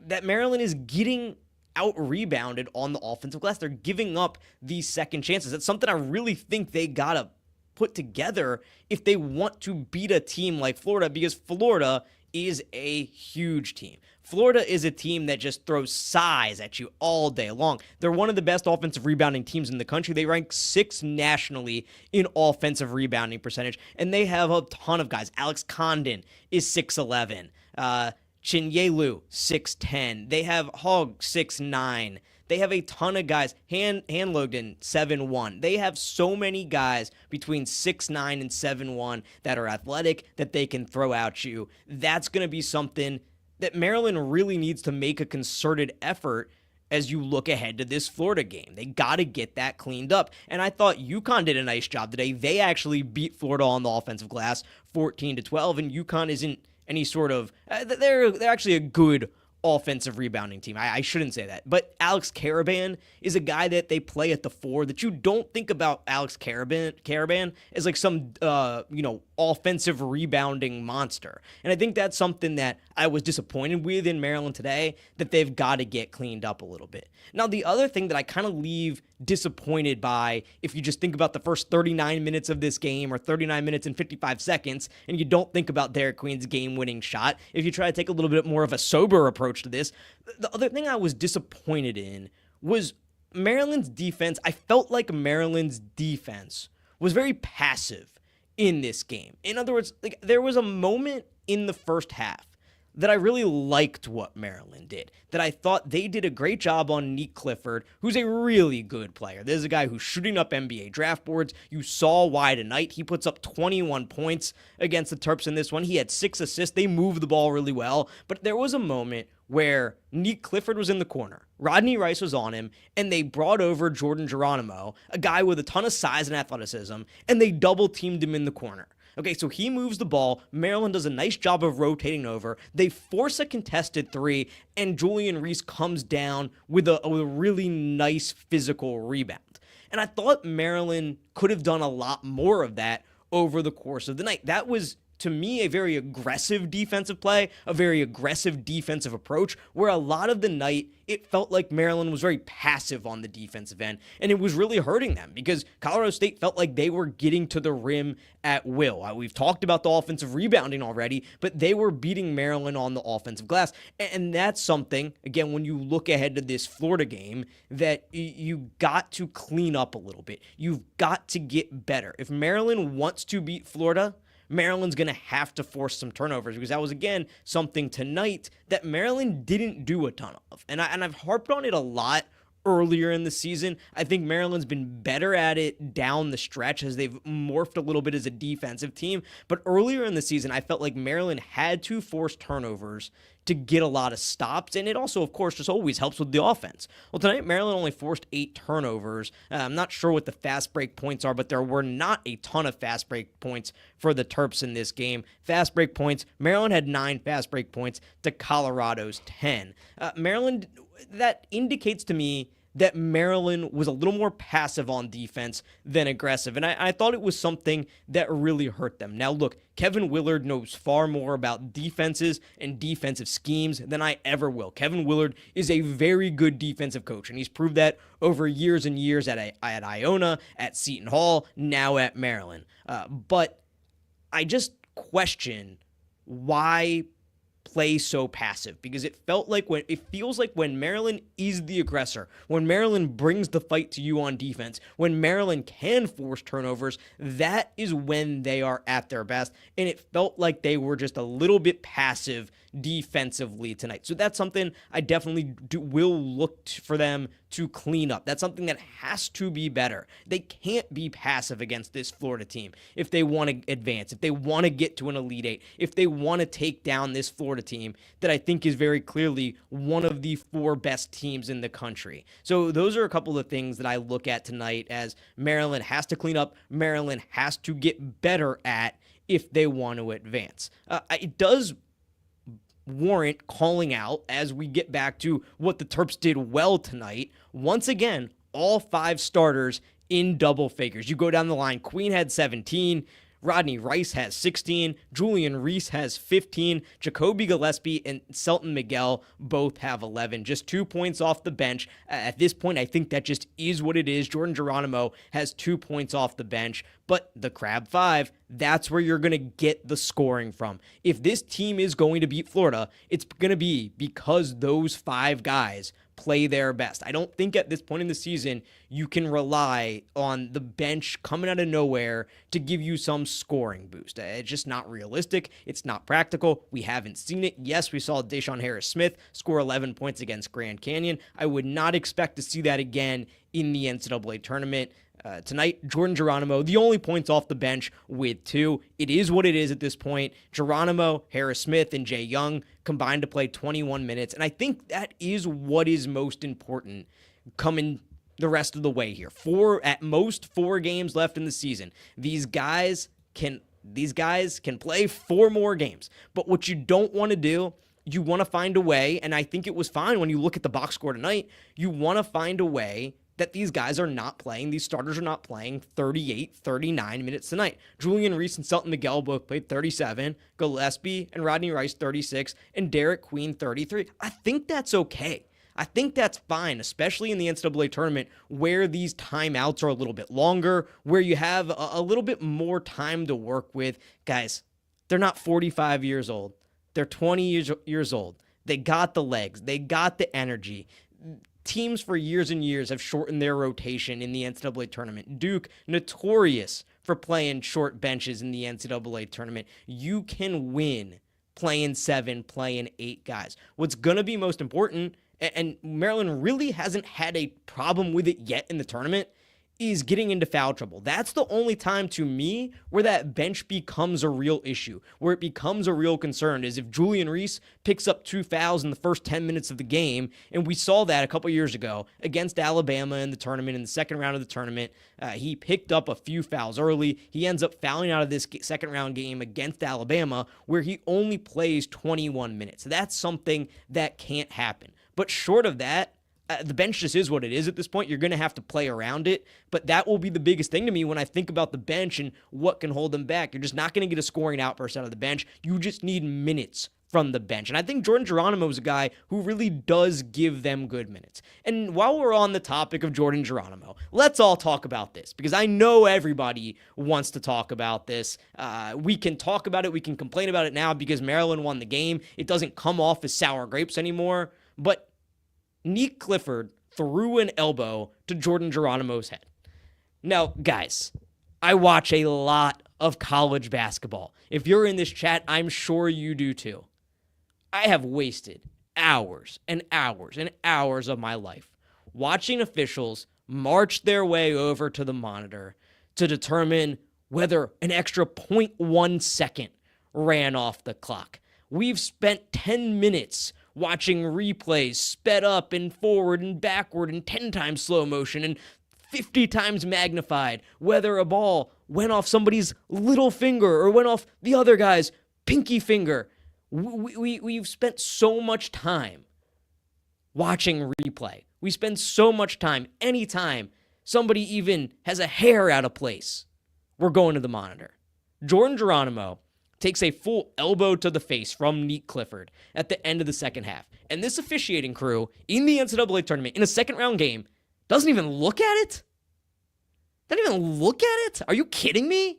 that Maryland is getting out-rebounded on the offensive glass. They're giving up these second chances. That's something I really think they got to put together if they want to beat a team like Florida, because Florida is a huge team. Florida is a team that just throws size at you all day long. They're one of the best offensive rebounding teams in the country. They rank 6th nationally in offensive rebounding percentage, and they have a ton of guys. Alex Condon is 6'11". Chinyelu, 6'10". They have Hogg, 6'9". They have a ton of guys. Hanlogden, 7'1". They have so many guys between 6'9" and 7'1" that are athletic, that they can throw at you. That's going to be something that Maryland really needs to make a concerted effort as you look ahead to this Florida game. They got to get that cleaned up. And I thought UConn did a nice job today. They actually beat Florida on the offensive glass 14-12, and UConn isn't any sort of they're actually a good offensive rebounding team. I shouldn't say that. But Alex Karaban is a guy that they play at the 4 that you don't think about Alex Karaban as like some offensive rebounding monster. And I think that's something that I was disappointed with in Maryland today, that they've got to get cleaned up a little bit. Now, the other thing that I kind of leave disappointed by, if you just think about the first 39 minutes of this game, or 39 minutes and 55 seconds, and you don't think about Derik Queen's game-winning shot, if you try to take a little bit more of a sober approach to this, the other thing I was disappointed in was Maryland's defense. I felt like Maryland's defense was very passive in this game. In other words, like, there was a moment in the first half that I really liked what Maryland did, that I thought they did a great job on Nick Clifford, who's a really good player. There's a guy who's shooting up NBA draft boards. You saw why tonight. He puts up 21 points against the Terps in this one. He had 6 assists. They moved the ball really well. But there was a moment where Nick Clifford was in the corner. Rodney Rice was on him, and they brought over Jordan Geronimo, a guy with a ton of size and athleticism, and they double-teamed him in the corner. Okay, so he moves the ball. Maryland does a nice job of rotating over. They force a contested 3, and Julian Reese comes down with a really nice physical rebound. And I thought Maryland could have done a lot more of that over the course of the night. That was, to me, a very aggressive defensive play, a very aggressive defensive approach, where a lot of the night it felt like Maryland was very passive on the defensive end, and it was really hurting them because Colorado State felt like they were getting to the rim at will. We've talked about the offensive rebounding already, but they were beating Maryland on the offensive glass, and that's something, again, when you look ahead to this Florida game, that you got to clean up a little bit. You've got to get better. If Maryland wants to beat Florida, Maryland's going to have to force some turnovers, because that was, again, something tonight that Maryland didn't do a ton of. And I've harped on it a lot earlier in the season. I think Maryland's been better at it down the stretch as they've morphed a little bit as a defensive team. But earlier in the season, I felt like Maryland had to force turnovers to get a lot of stops, and it also, of course, just always helps with the offense. Well, tonight, Maryland only forced 8 turnovers. I'm not sure what the fast break points are, but there were not a ton of fast break points for the Terps in this game. Fast break points, Maryland had 9 fast break points to Colorado's 10. Maryland, that indicates to me that Maryland was a little more passive on defense than aggressive. And I thought it was something that really hurt them. Now, look, Kevin Willard knows far more about defenses and defensive schemes than I ever will. Kevin Willard is a very good defensive coach, and he's proved that over years and years at Iona, at Seton Hall, now at Maryland. But I just question why play so passive, because it feels like when Maryland is the aggressor, when Maryland brings the fight to you on defense, when Maryland can force turnovers, that is when they are at their best, and it felt like they were just a little bit passive defensively tonight. So that's something I definitely will look for them to clean up. That's something that has to be better. They can't be passive against this Florida team if they want to advance, if they want to get to an Elite Eight, if they want to take down this Florida team that I think is very clearly one of the 4 best teams in the country. So those are a couple of things that I look at tonight as Maryland has to clean up, Maryland has to get better at if they want to advance. It does warrant calling out, as we get back to what the Terps did well tonight. Once again, all 5 starters in double figures. You go down the line, Queen had 17, Rodney Rice has 16. Julian Reese has 15. Jacoby Gillespie and Selton Miguel both have 11. Just 2 points off the bench. At this point, I think that just is what it is. Jordan Geronimo has 2 points off the bench. But the Crab Five, that's where you're going to get the scoring from. If this team is going to beat Florida, it's going to be because those 5 guys play their best. I don't think at this point in the season you can rely on the bench coming out of nowhere to give you some scoring boost. It's just not realistic. It's not practical. We haven't seen it. Yes, we saw Deshaun Harris-Smith score 11 points against Grand Canyon. I would not expect to see that again in the NCAA tournament. Tonight, Jordan Geronimo, the only points off the bench with 2. It is what it is at this point. Geronimo, Harris-Smith, and Jay Young combined to play 21 minutes. And I think that is what is most important coming the rest of the way here. At most 4 games left in the season. These guys can play 4 more games. But what you don't want to do, you want to find a way, and I think it was fine when you look at the box score tonight, you want to find a way that these guys are not playing, these starters are not playing 38, 39 minutes tonight. Julian Reese and Selton Miguel both played 37, Gillespie and Rodney Rice 36, and Derik Queen 33. I think that's okay. I think that's fine, especially in the NCAA tournament where these timeouts are a little bit longer, where you have a little bit more time to work with. Guys, they're not 45 years old. They're 20 years old. They got the legs. They got the energy. Teams for years and years have shortened their rotation in the NCAA tournament. Duke, notorious for playing short benches in the NCAA tournament. You can win playing 7, playing 8 guys. What's going to be most important, and Maryland really hasn't had a problem with it yet in the tournament, is getting into foul trouble. That's the only time to me where that bench becomes a real issue, where it becomes a real concern, is if Julian Reese picks up 2 fouls in the first 10 minutes of the game, and we saw that a couple years ago against Alabama in the tournament, in the second round of the tournament. He picked up a few fouls early. He ends up fouling out of this second round game against Alabama, where he only plays 21 minutes. That's something that can't happen. But short of that, the bench just is what it is at this point. You're going to have to play around it, but that will be the biggest thing to me when I think about the bench and what can hold them back. You're just not going to get a scoring outburst out of the bench. You just need minutes from the bench. And I think Jordan Geronimo is a guy who really does give them good minutes. And while we're on the topic of Jordan Geronimo, let's all talk about this, because I know everybody wants to talk about this. We can talk about it. We can complain about it now because Maryland won the game. It doesn't come off as sour grapes anymore, but Nick Clifford threw an elbow to Jordan Geronimo's head. Now, guys, I watch a lot of college basketball. If you're in this chat, I'm sure you do too. I have wasted hours and hours and hours of my life watching officials march their way over to the monitor to determine whether an extra 0.1 second ran off the clock. We've spent 10 minutes watching replays sped up and forward and backward and 10 times slow motion and 50 times magnified, whether a ball went off somebody's little finger or went off the other guy's pinky finger. We've spent so much time watching replay. We spend so much time, anytime somebody even has a hair out of place, we're going to the monitor. Jordan Geronimo takes a full elbow to the face from Nick Clifford at the end of the second half. And this officiating crew in the NCAA tournament in a second round game doesn't even look at it? Doesn't even look at it? Are you kidding me?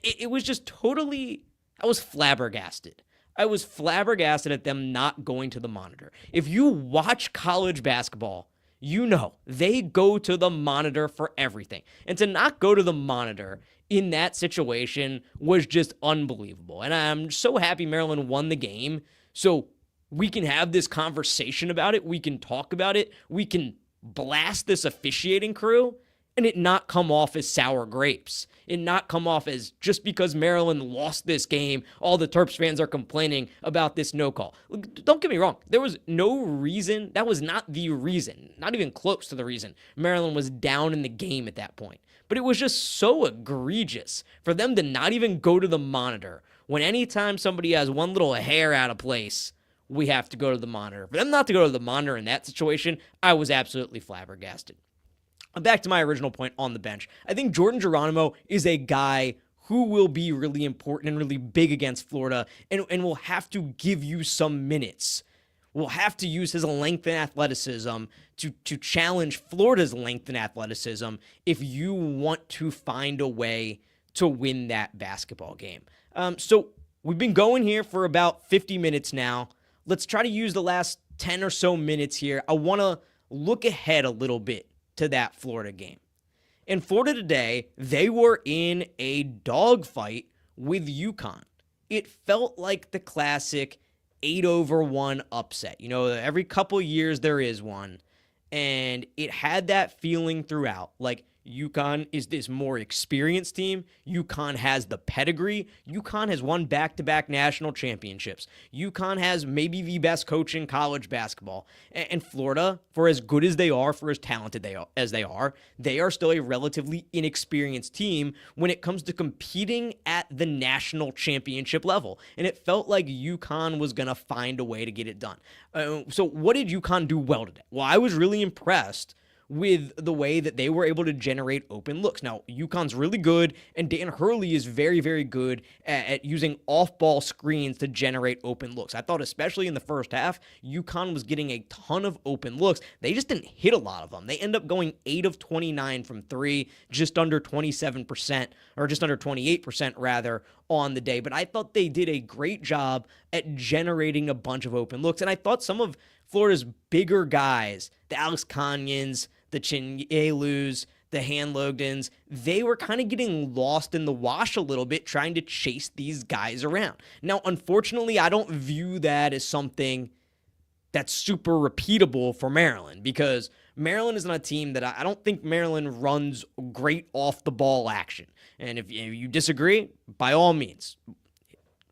It was just totally, I was flabbergasted. I was flabbergasted at them not going to the monitor. If you watch college basketball, you know they go to the monitor for everything. And to not go to the monitor in that situation was just unbelievable. And I'm so happy Maryland won the game, so we can have this conversation about it. We can talk about it. We can blast this officiating crew and it not come off as sour grapes. It not come off as just because Maryland lost this game, all the Terps fans are complaining about this no call. Don't get me wrong. There was no reason. That was not the reason, not even close to the reason Maryland was down in the game at that point. But it was just so egregious for them to not even go to the monitor when anytime somebody has one little hair out of place, we have to go to the monitor. For them not to go to the monitor in that situation, I was absolutely flabbergasted. back to my original point on the bench. I think Jordan Geronimo is a guy who will be really important and really big against Florida and will have to give you some minutes. Will have to use his length and athleticism to challenge Florida's length and athleticism if you want to find a way to win that basketball game. So we've been going here for about 50 minutes now. Let's try to use the last 10 or so minutes here. I want to look ahead a little bit to that Florida game. In Florida today, they were in a dogfight with UConn. It felt like the classic 8-1 upset. Every couple years there is one. And it had that feeling throughout. Like, UConn is this more experienced team. UConn has the pedigree. UConn has won back-to-back national championships. UConn has maybe the best coach in college basketball. And Florida, for as good as they are, for as talented they are still a relatively inexperienced team when it comes to competing at the national championship level. And it felt like UConn was going to find a way to get it done. So what did UConn do well today? Well, I was really impressed with the way that they were able to generate open looks. Now, UConn's really good, and Dan Hurley is very, very good at using off-ball screens to generate open looks. I thought especially in the first half, UConn was getting a ton of open looks. They just didn't hit a lot of them. They end up going 8 of 29 from 3, just under 27%, or just under 28% rather, on the day. But I thought they did a great job at generating a bunch of open looks, and I thought some of Florida's bigger guys, the Alex Conyans, the Chinyelus, the Hanlogdens, they were kind of getting lost in the wash a little bit trying to chase these guys around. Now, unfortunately, I don't view that as something that's super repeatable for Maryland, because Maryland is not a team that I don't think Maryland runs great off-the-ball action. And if you disagree, by all means,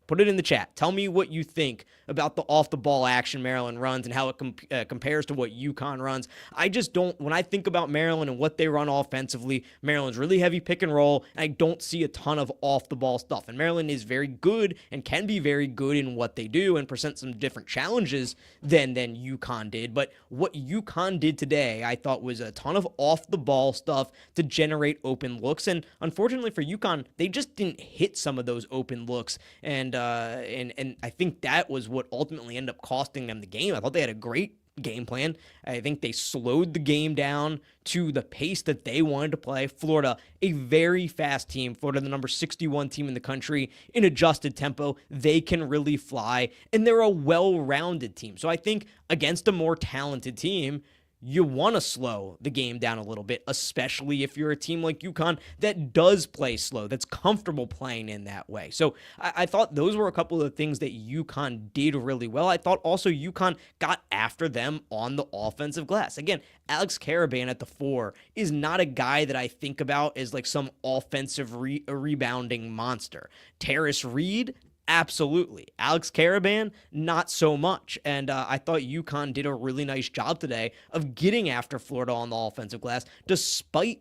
put it in the chat. Tell me what you think about the off-the-ball action Maryland runs and how it compares to what UConn runs. I just don't, when I think about Maryland and what they run offensively, Maryland's really heavy pick and roll, and I don't see a ton of off-the-ball stuff. And Maryland is very good and can be very good in what they do and present some different challenges than UConn did. But what UConn did today, I thought, was a ton of off-the-ball stuff to generate open looks. And unfortunately for UConn, they just didn't hit some of those open looks. And I think that was what ultimately ended up costing them the game. I thought they had a great game plan. I think they slowed the game down to the pace that they wanted to play. Florida, a very fast team. Florida, the number 61 team in the country in adjusted tempo. They can really fly, and they're a well-rounded team. So I think against a more talented team, you want to slow the game down a little bit, especially if you're a team like UConn that does play slow, that's comfortable playing in that way. So I thought those were a couple of things that UConn did really well. I thought also UConn got after them on the offensive glass. Again, Alex Karaban at the 4 is not a guy that I think about as like some offensive rebounding monster. Terrace Reed, absolutely. Alex Karaban, not so much. And I thought UConn did a really nice job today of getting after Florida on the offensive glass, despite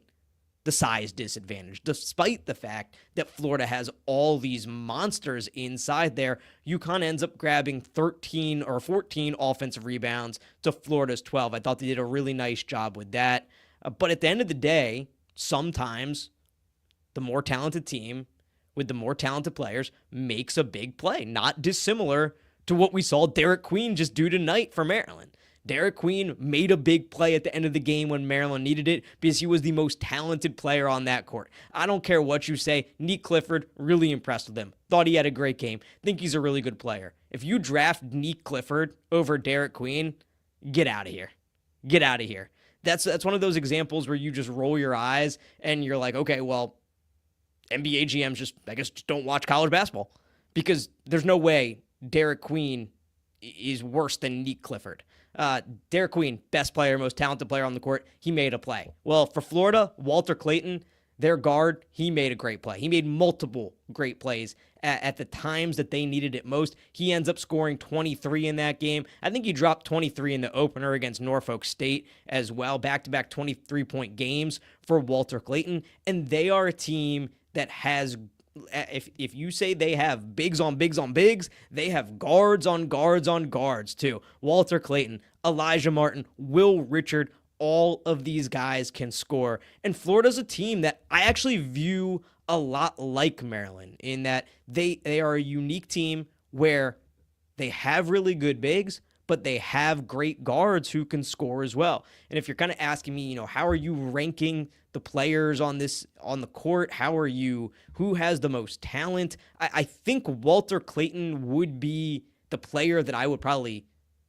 the size disadvantage, despite the fact that Florida has all these monsters inside there. UConn ends up grabbing 13 or 14 offensive rebounds to Florida's 12. I thought they did a really nice job with that. But at the end of the day, sometimes the more talented team with the more talented players makes a big play, not dissimilar to what we saw Derik Queen just do tonight for Maryland. Derik Queen made a big play at the end of the game when Maryland needed it because he was the most talented player on that court. I don't care what you say. Nick Clifford, really impressed with him. Thought he had a great game. Think he's a really good player. If you draft Nick Clifford over Derik Queen, get out of here. Get out of here. That's one of those examples where you just roll your eyes and you're like, okay, well, NBA GMs just don't watch college basketball, because there's no way Derik Queen is worse than Nick Clifford. Derik Queen, best player, most talented player on the court. He made a play. Well, for Florida, Walter Clayton, their guard, he made a great play. He made multiple great plays at the times that they needed it most. He ends up scoring 23 in that game. I think he dropped 23 in the opener against Norfolk State as well. Back-to-back 23-point games for Walter Clayton. And they are a team that has, if you say they have bigs on bigs on bigs, they have guards on guards on guards too. Walter Clayton, Elijah Martin, Will Richard, all of these guys can score. And Florida's a team that I actually view a lot like Maryland in that they are a unique team where they have really good bigs, but they have great guards who can score as well. And if you're kind of asking me, how are you ranking the players on the court? Who has the most talent? I think Walter Clayton would be the player that I would probably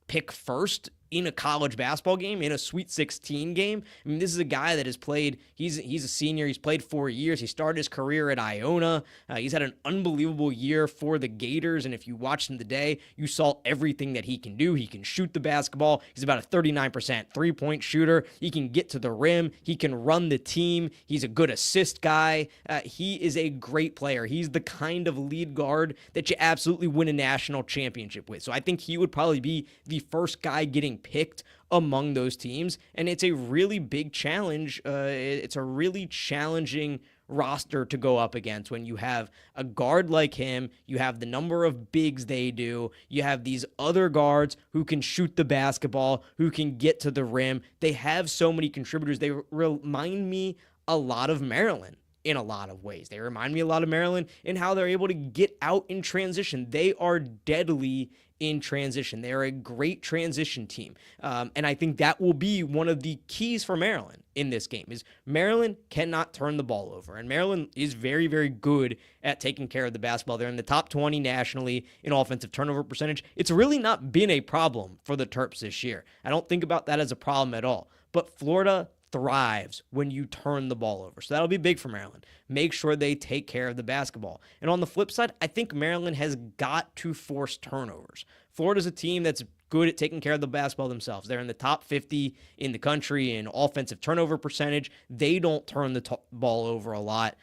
pick first in a college basketball game, in a Sweet 16 game. I mean, this is a guy that has played, he's a senior, he's played 4 years, he started his career at Iona, he's had an unbelievable year for the Gators, and if you watched him today, you saw everything that he can do. He can shoot the basketball, he's about a 39% three-point shooter, he can get to the rim, he can run the team, he's a good assist guy, he is a great player. He's the kind of lead guard that you absolutely win a national championship with. So I think he would probably be the first guy getting picked among those teams, and it's a really big challenge. It's a really challenging roster to go up against when you have a guard like him, you have the number of bigs they do, you have these other guards who can shoot the basketball, who can get to the rim. They have so many contributors. They remind me a lot of Maryland in a lot of ways. They remind me a lot of Maryland in how they're able to get out in transition. They are deadly in transition. They're a great transition team. And I think that will be one of the keys for Maryland in this game is Maryland cannot turn the ball over. And Maryland is very, very good at taking care of the basketball. They're in the top 20 nationally in offensive turnover percentage. It's really not been a problem for the Terps this year. I don't think about that as a problem at all. But Florida thrives when you turn the ball over. So that'll be big for Maryland. Make sure they take care of the basketball. And on the flip side, I think Maryland has got to force turnovers. Florida's a team that's good at taking care of the basketball themselves. They're in the top 50 in the country in offensive turnover percentage. They don't turn the ball over a lot,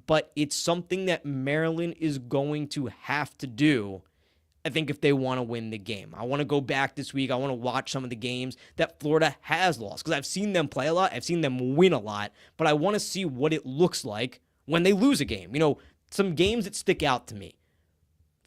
but it's something that Maryland is going to have to do, I think, if they want to win the game. I want to go back this week. I want to watch some of the games that Florida has lost because I've seen them play a lot. I've seen them win a lot, but I want to see what it looks like when they lose a game. Some games that stick out to me.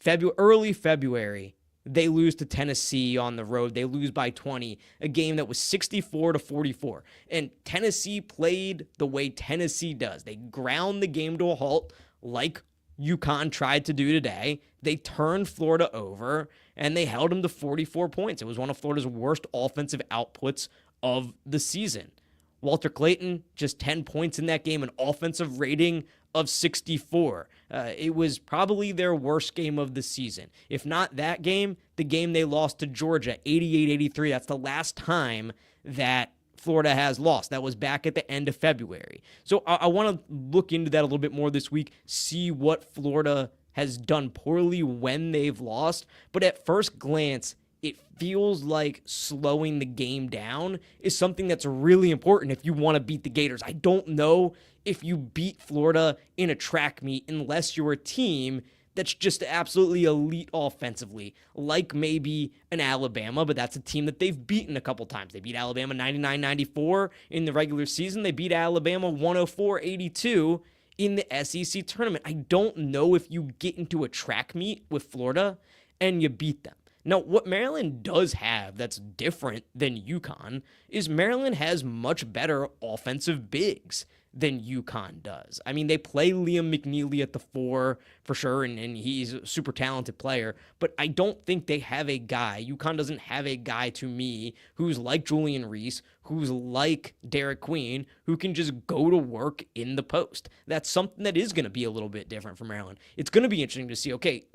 Early February, they lose to Tennessee on the road. They lose by 20, a game that was 64-44. And Tennessee played the way Tennessee does. They ground the game to a halt like UConn tried to do today. They turned Florida over, and they held them to 44 points. It was one of Florida's worst offensive outputs of the season. Walter Clayton, just 10 points in that game, an offensive rating of 64. It was probably their worst game of the season. If not that game, the game they lost to Georgia, 88-83. That's the last time that Florida has lost. That was back at the end of February. So I want to look into that a little bit more this week, see what Florida has done poorly when they've lost. But at first glance, it feels like slowing the game down is something that's really important if you want to beat the Gators. I don't know if you beat Florida in a track meet unless you're a team that's just absolutely elite offensively, like maybe an Alabama, but that's a team that they've beaten a couple times. They beat Alabama 99-94 in the regular season. They beat Alabama 104-82 in the SEC tournament. I don't know if you get into a track meet with Florida and you beat them. Now, what Maryland does have that's different than UConn is Maryland has much better offensive bigs than UConn does. I mean, they play Liam McNeely at the 4 for sure, and he's a super talented player, but I don't think they have a guy. UConn doesn't have a guy to me who's like Julian Reese, who's like Derik Queen, who can just go to work in the post. That's something that is going to be a little bit different for Maryland. It's going to be interesting to see, okay,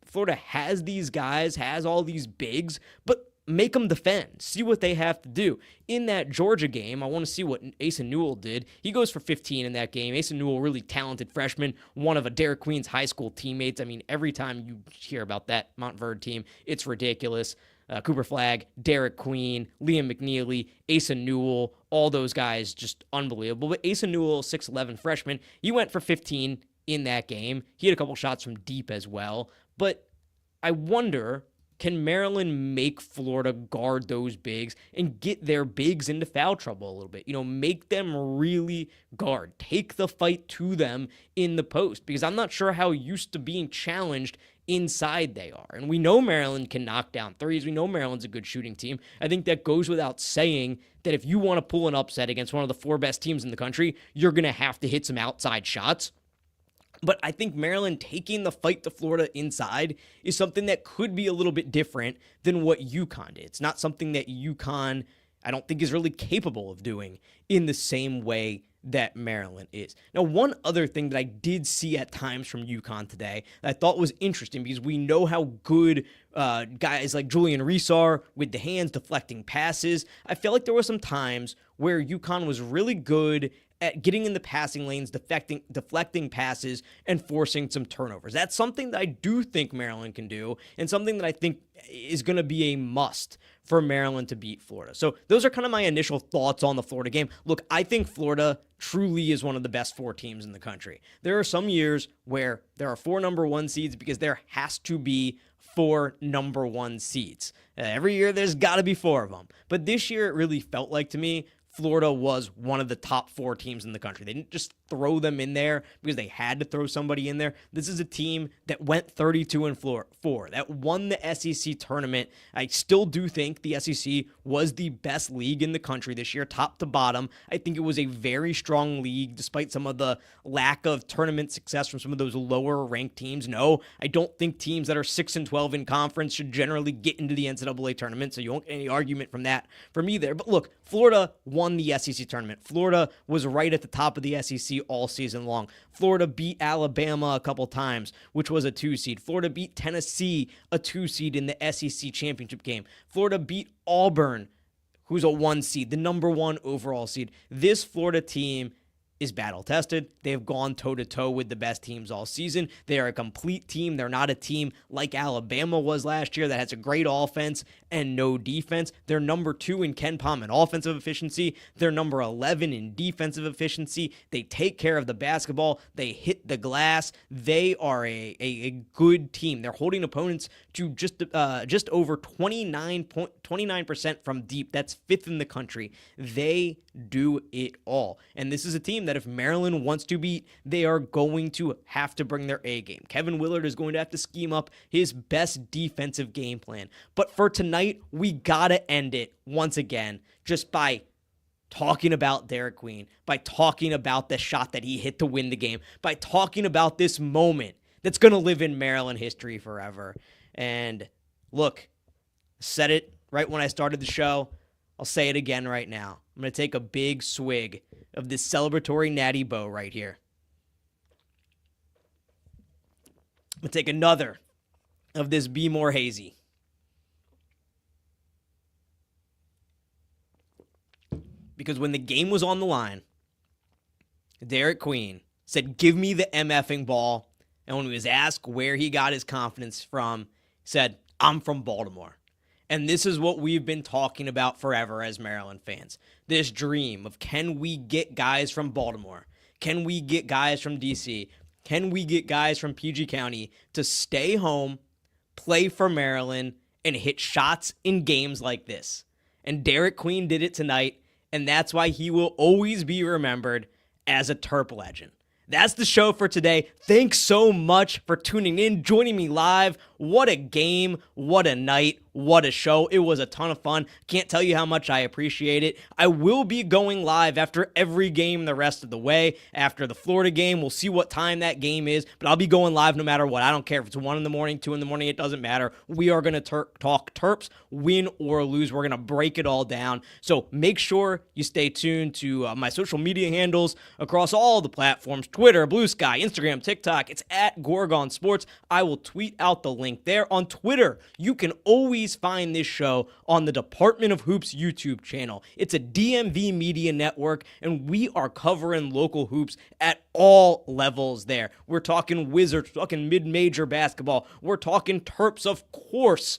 Florida has these guys, has all these bigs, but make them defend. See what they have to do. In that Georgia game, I want to see what Asa Newell did. He goes for 15 in that game. Asa Newell, really talented freshman, one of a Derik Queen's high school teammates. I mean, every time you hear about that Montverde team, it's ridiculous. Cooper Flagg, Derik Queen, Liam McNeely, Asa Newell, all those guys, just unbelievable. But Asa Newell, 6'11 freshman, he went for 15 in that game. He had a couple shots from deep as well. But I wonder, can Maryland make Florida guard those bigs and get their bigs into foul trouble a little bit? Make them really guard. Take the fight to them in the post. Because I'm not sure how used to being challenged inside they are. And we know Maryland can knock down threes. We know Maryland's a good shooting team. I think that goes without saying that if you want to pull an upset against one of the 4 best teams in the country, you're going to have to hit some outside shots. But I think Maryland taking the fight to Florida inside is something that could be a little bit different than what UConn did. It's not something that UConn, I don't think, is really capable of doing in the same way that Maryland is. Now, one other thing that I did see at times from UConn today that I thought was interesting, because we know how good guys like Julian Reese are with the hands, deflecting passes. I felt like there were some times where UConn was really good at getting in the passing lanes, deflecting passes, and forcing some turnovers. That's something that I do think Maryland can do, and something that I think is going to be a must for Maryland to beat Florida. So those are kind of my initial thoughts on the Florida game. Look, I think Florida truly is one of the best 4 teams in the country. There are some years where there are 4 number 1 seeds because there has to be 4 number 1 seeds. Every year there's got to be 4 of them. But this year it really felt like to me Florida was one of the top 4 teams in the country. They didn't just throw them in there because they had to throw somebody in there. This is a team that went 32-4, that won the SEC tournament. I still do think the SEC was the best league in the country this year, top to bottom. I think it was a very strong league, despite some of the lack of tournament success from some of those lower ranked teams. No, I don't think teams that are 6-12 in conference should generally get into the NCAA tournament, so you won't get any argument from that from me there. But look, Florida won the SEC tournament. Florida was right at the top of the SEC all season long. Florida beat Alabama a couple times, which was a 2 seed. Florida beat Tennessee, a 2 seed in the SEC championship game. Florida beat Auburn, who's a 1 seed, the number 1 overall seed. This Florida team is battle tested. They have gone toe-to-toe with the best teams all season. They are a complete team. They're not a team like Alabama was last year that has a great offense and no defense. They're number 2 in KenPom in offensive efficiency. They're number 11 in defensive efficiency. They take care of the basketball. They hit the glass. They are a good team. They're holding opponents to just over 29% from deep. That's 5th in the country. They do it all. And this is a team that if Maryland wants to beat, they are going to have to bring their A game. Kevin Willard is going to have to scheme up his best defensive game plan. But for tonight, we got to end it once again just by talking about Derik Queen, by talking about the shot that he hit to win the game, by talking about this moment that's going to live in Maryland history forever. And look, said it right when I started the show. I'll say it again right now. I'm going to take a big swig of this celebratory Natty Boh right here. I'm going to take another of this Be More Hazy. Because when the game was on the line, Derik Queen said, "Give me the MFing ball." And when he was asked where he got his confidence from, he said, "I'm from Baltimore." And this is what we've been talking about forever as Maryland fans. This dream of, can we get guys from Baltimore? Can we get guys from D.C.? Can we get guys from PG County to stay home, play for Maryland, and hit shots in games like this? And Derik Queen did it tonight, and that's why he will always be remembered as a Terp legend. That's the show for today. Thanks so much for tuning in, joining me live. What a game, what a night, what a show. It was a ton of fun. Can't tell you how much I appreciate it. I will be going live after every game the rest of the way. After the Florida game, we'll see what time that game is, but I'll be going live no matter what. I don't care if it's 1 in the morning, 2 in the morning, it doesn't matter. We are going to talk Terps, win or lose. We're going to break it all down. So make sure you stay tuned to my social media handles across all the platforms: Twitter, Blue Sky, Instagram, TikTok. It's at Gorgon Sports. I will tweet out the link there. On Twitter, you can always find this show on the Department of Hoops YouTube channel. It's a DMV media network, and we are covering local hoops at all levels there. We're talking Wizards, we're talking mid-major basketball, we're talking Terps, of course.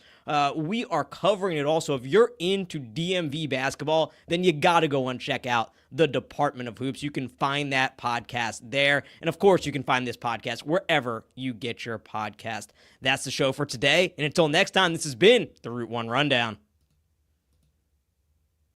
We are covering it all. So if you're into DMV basketball, then you got to go and check out the Department of Hoops. You can find that podcast there. And of course, you can find this podcast wherever you get your podcast. That's the show for today. And until next time, this has been the Route 1 Rundown.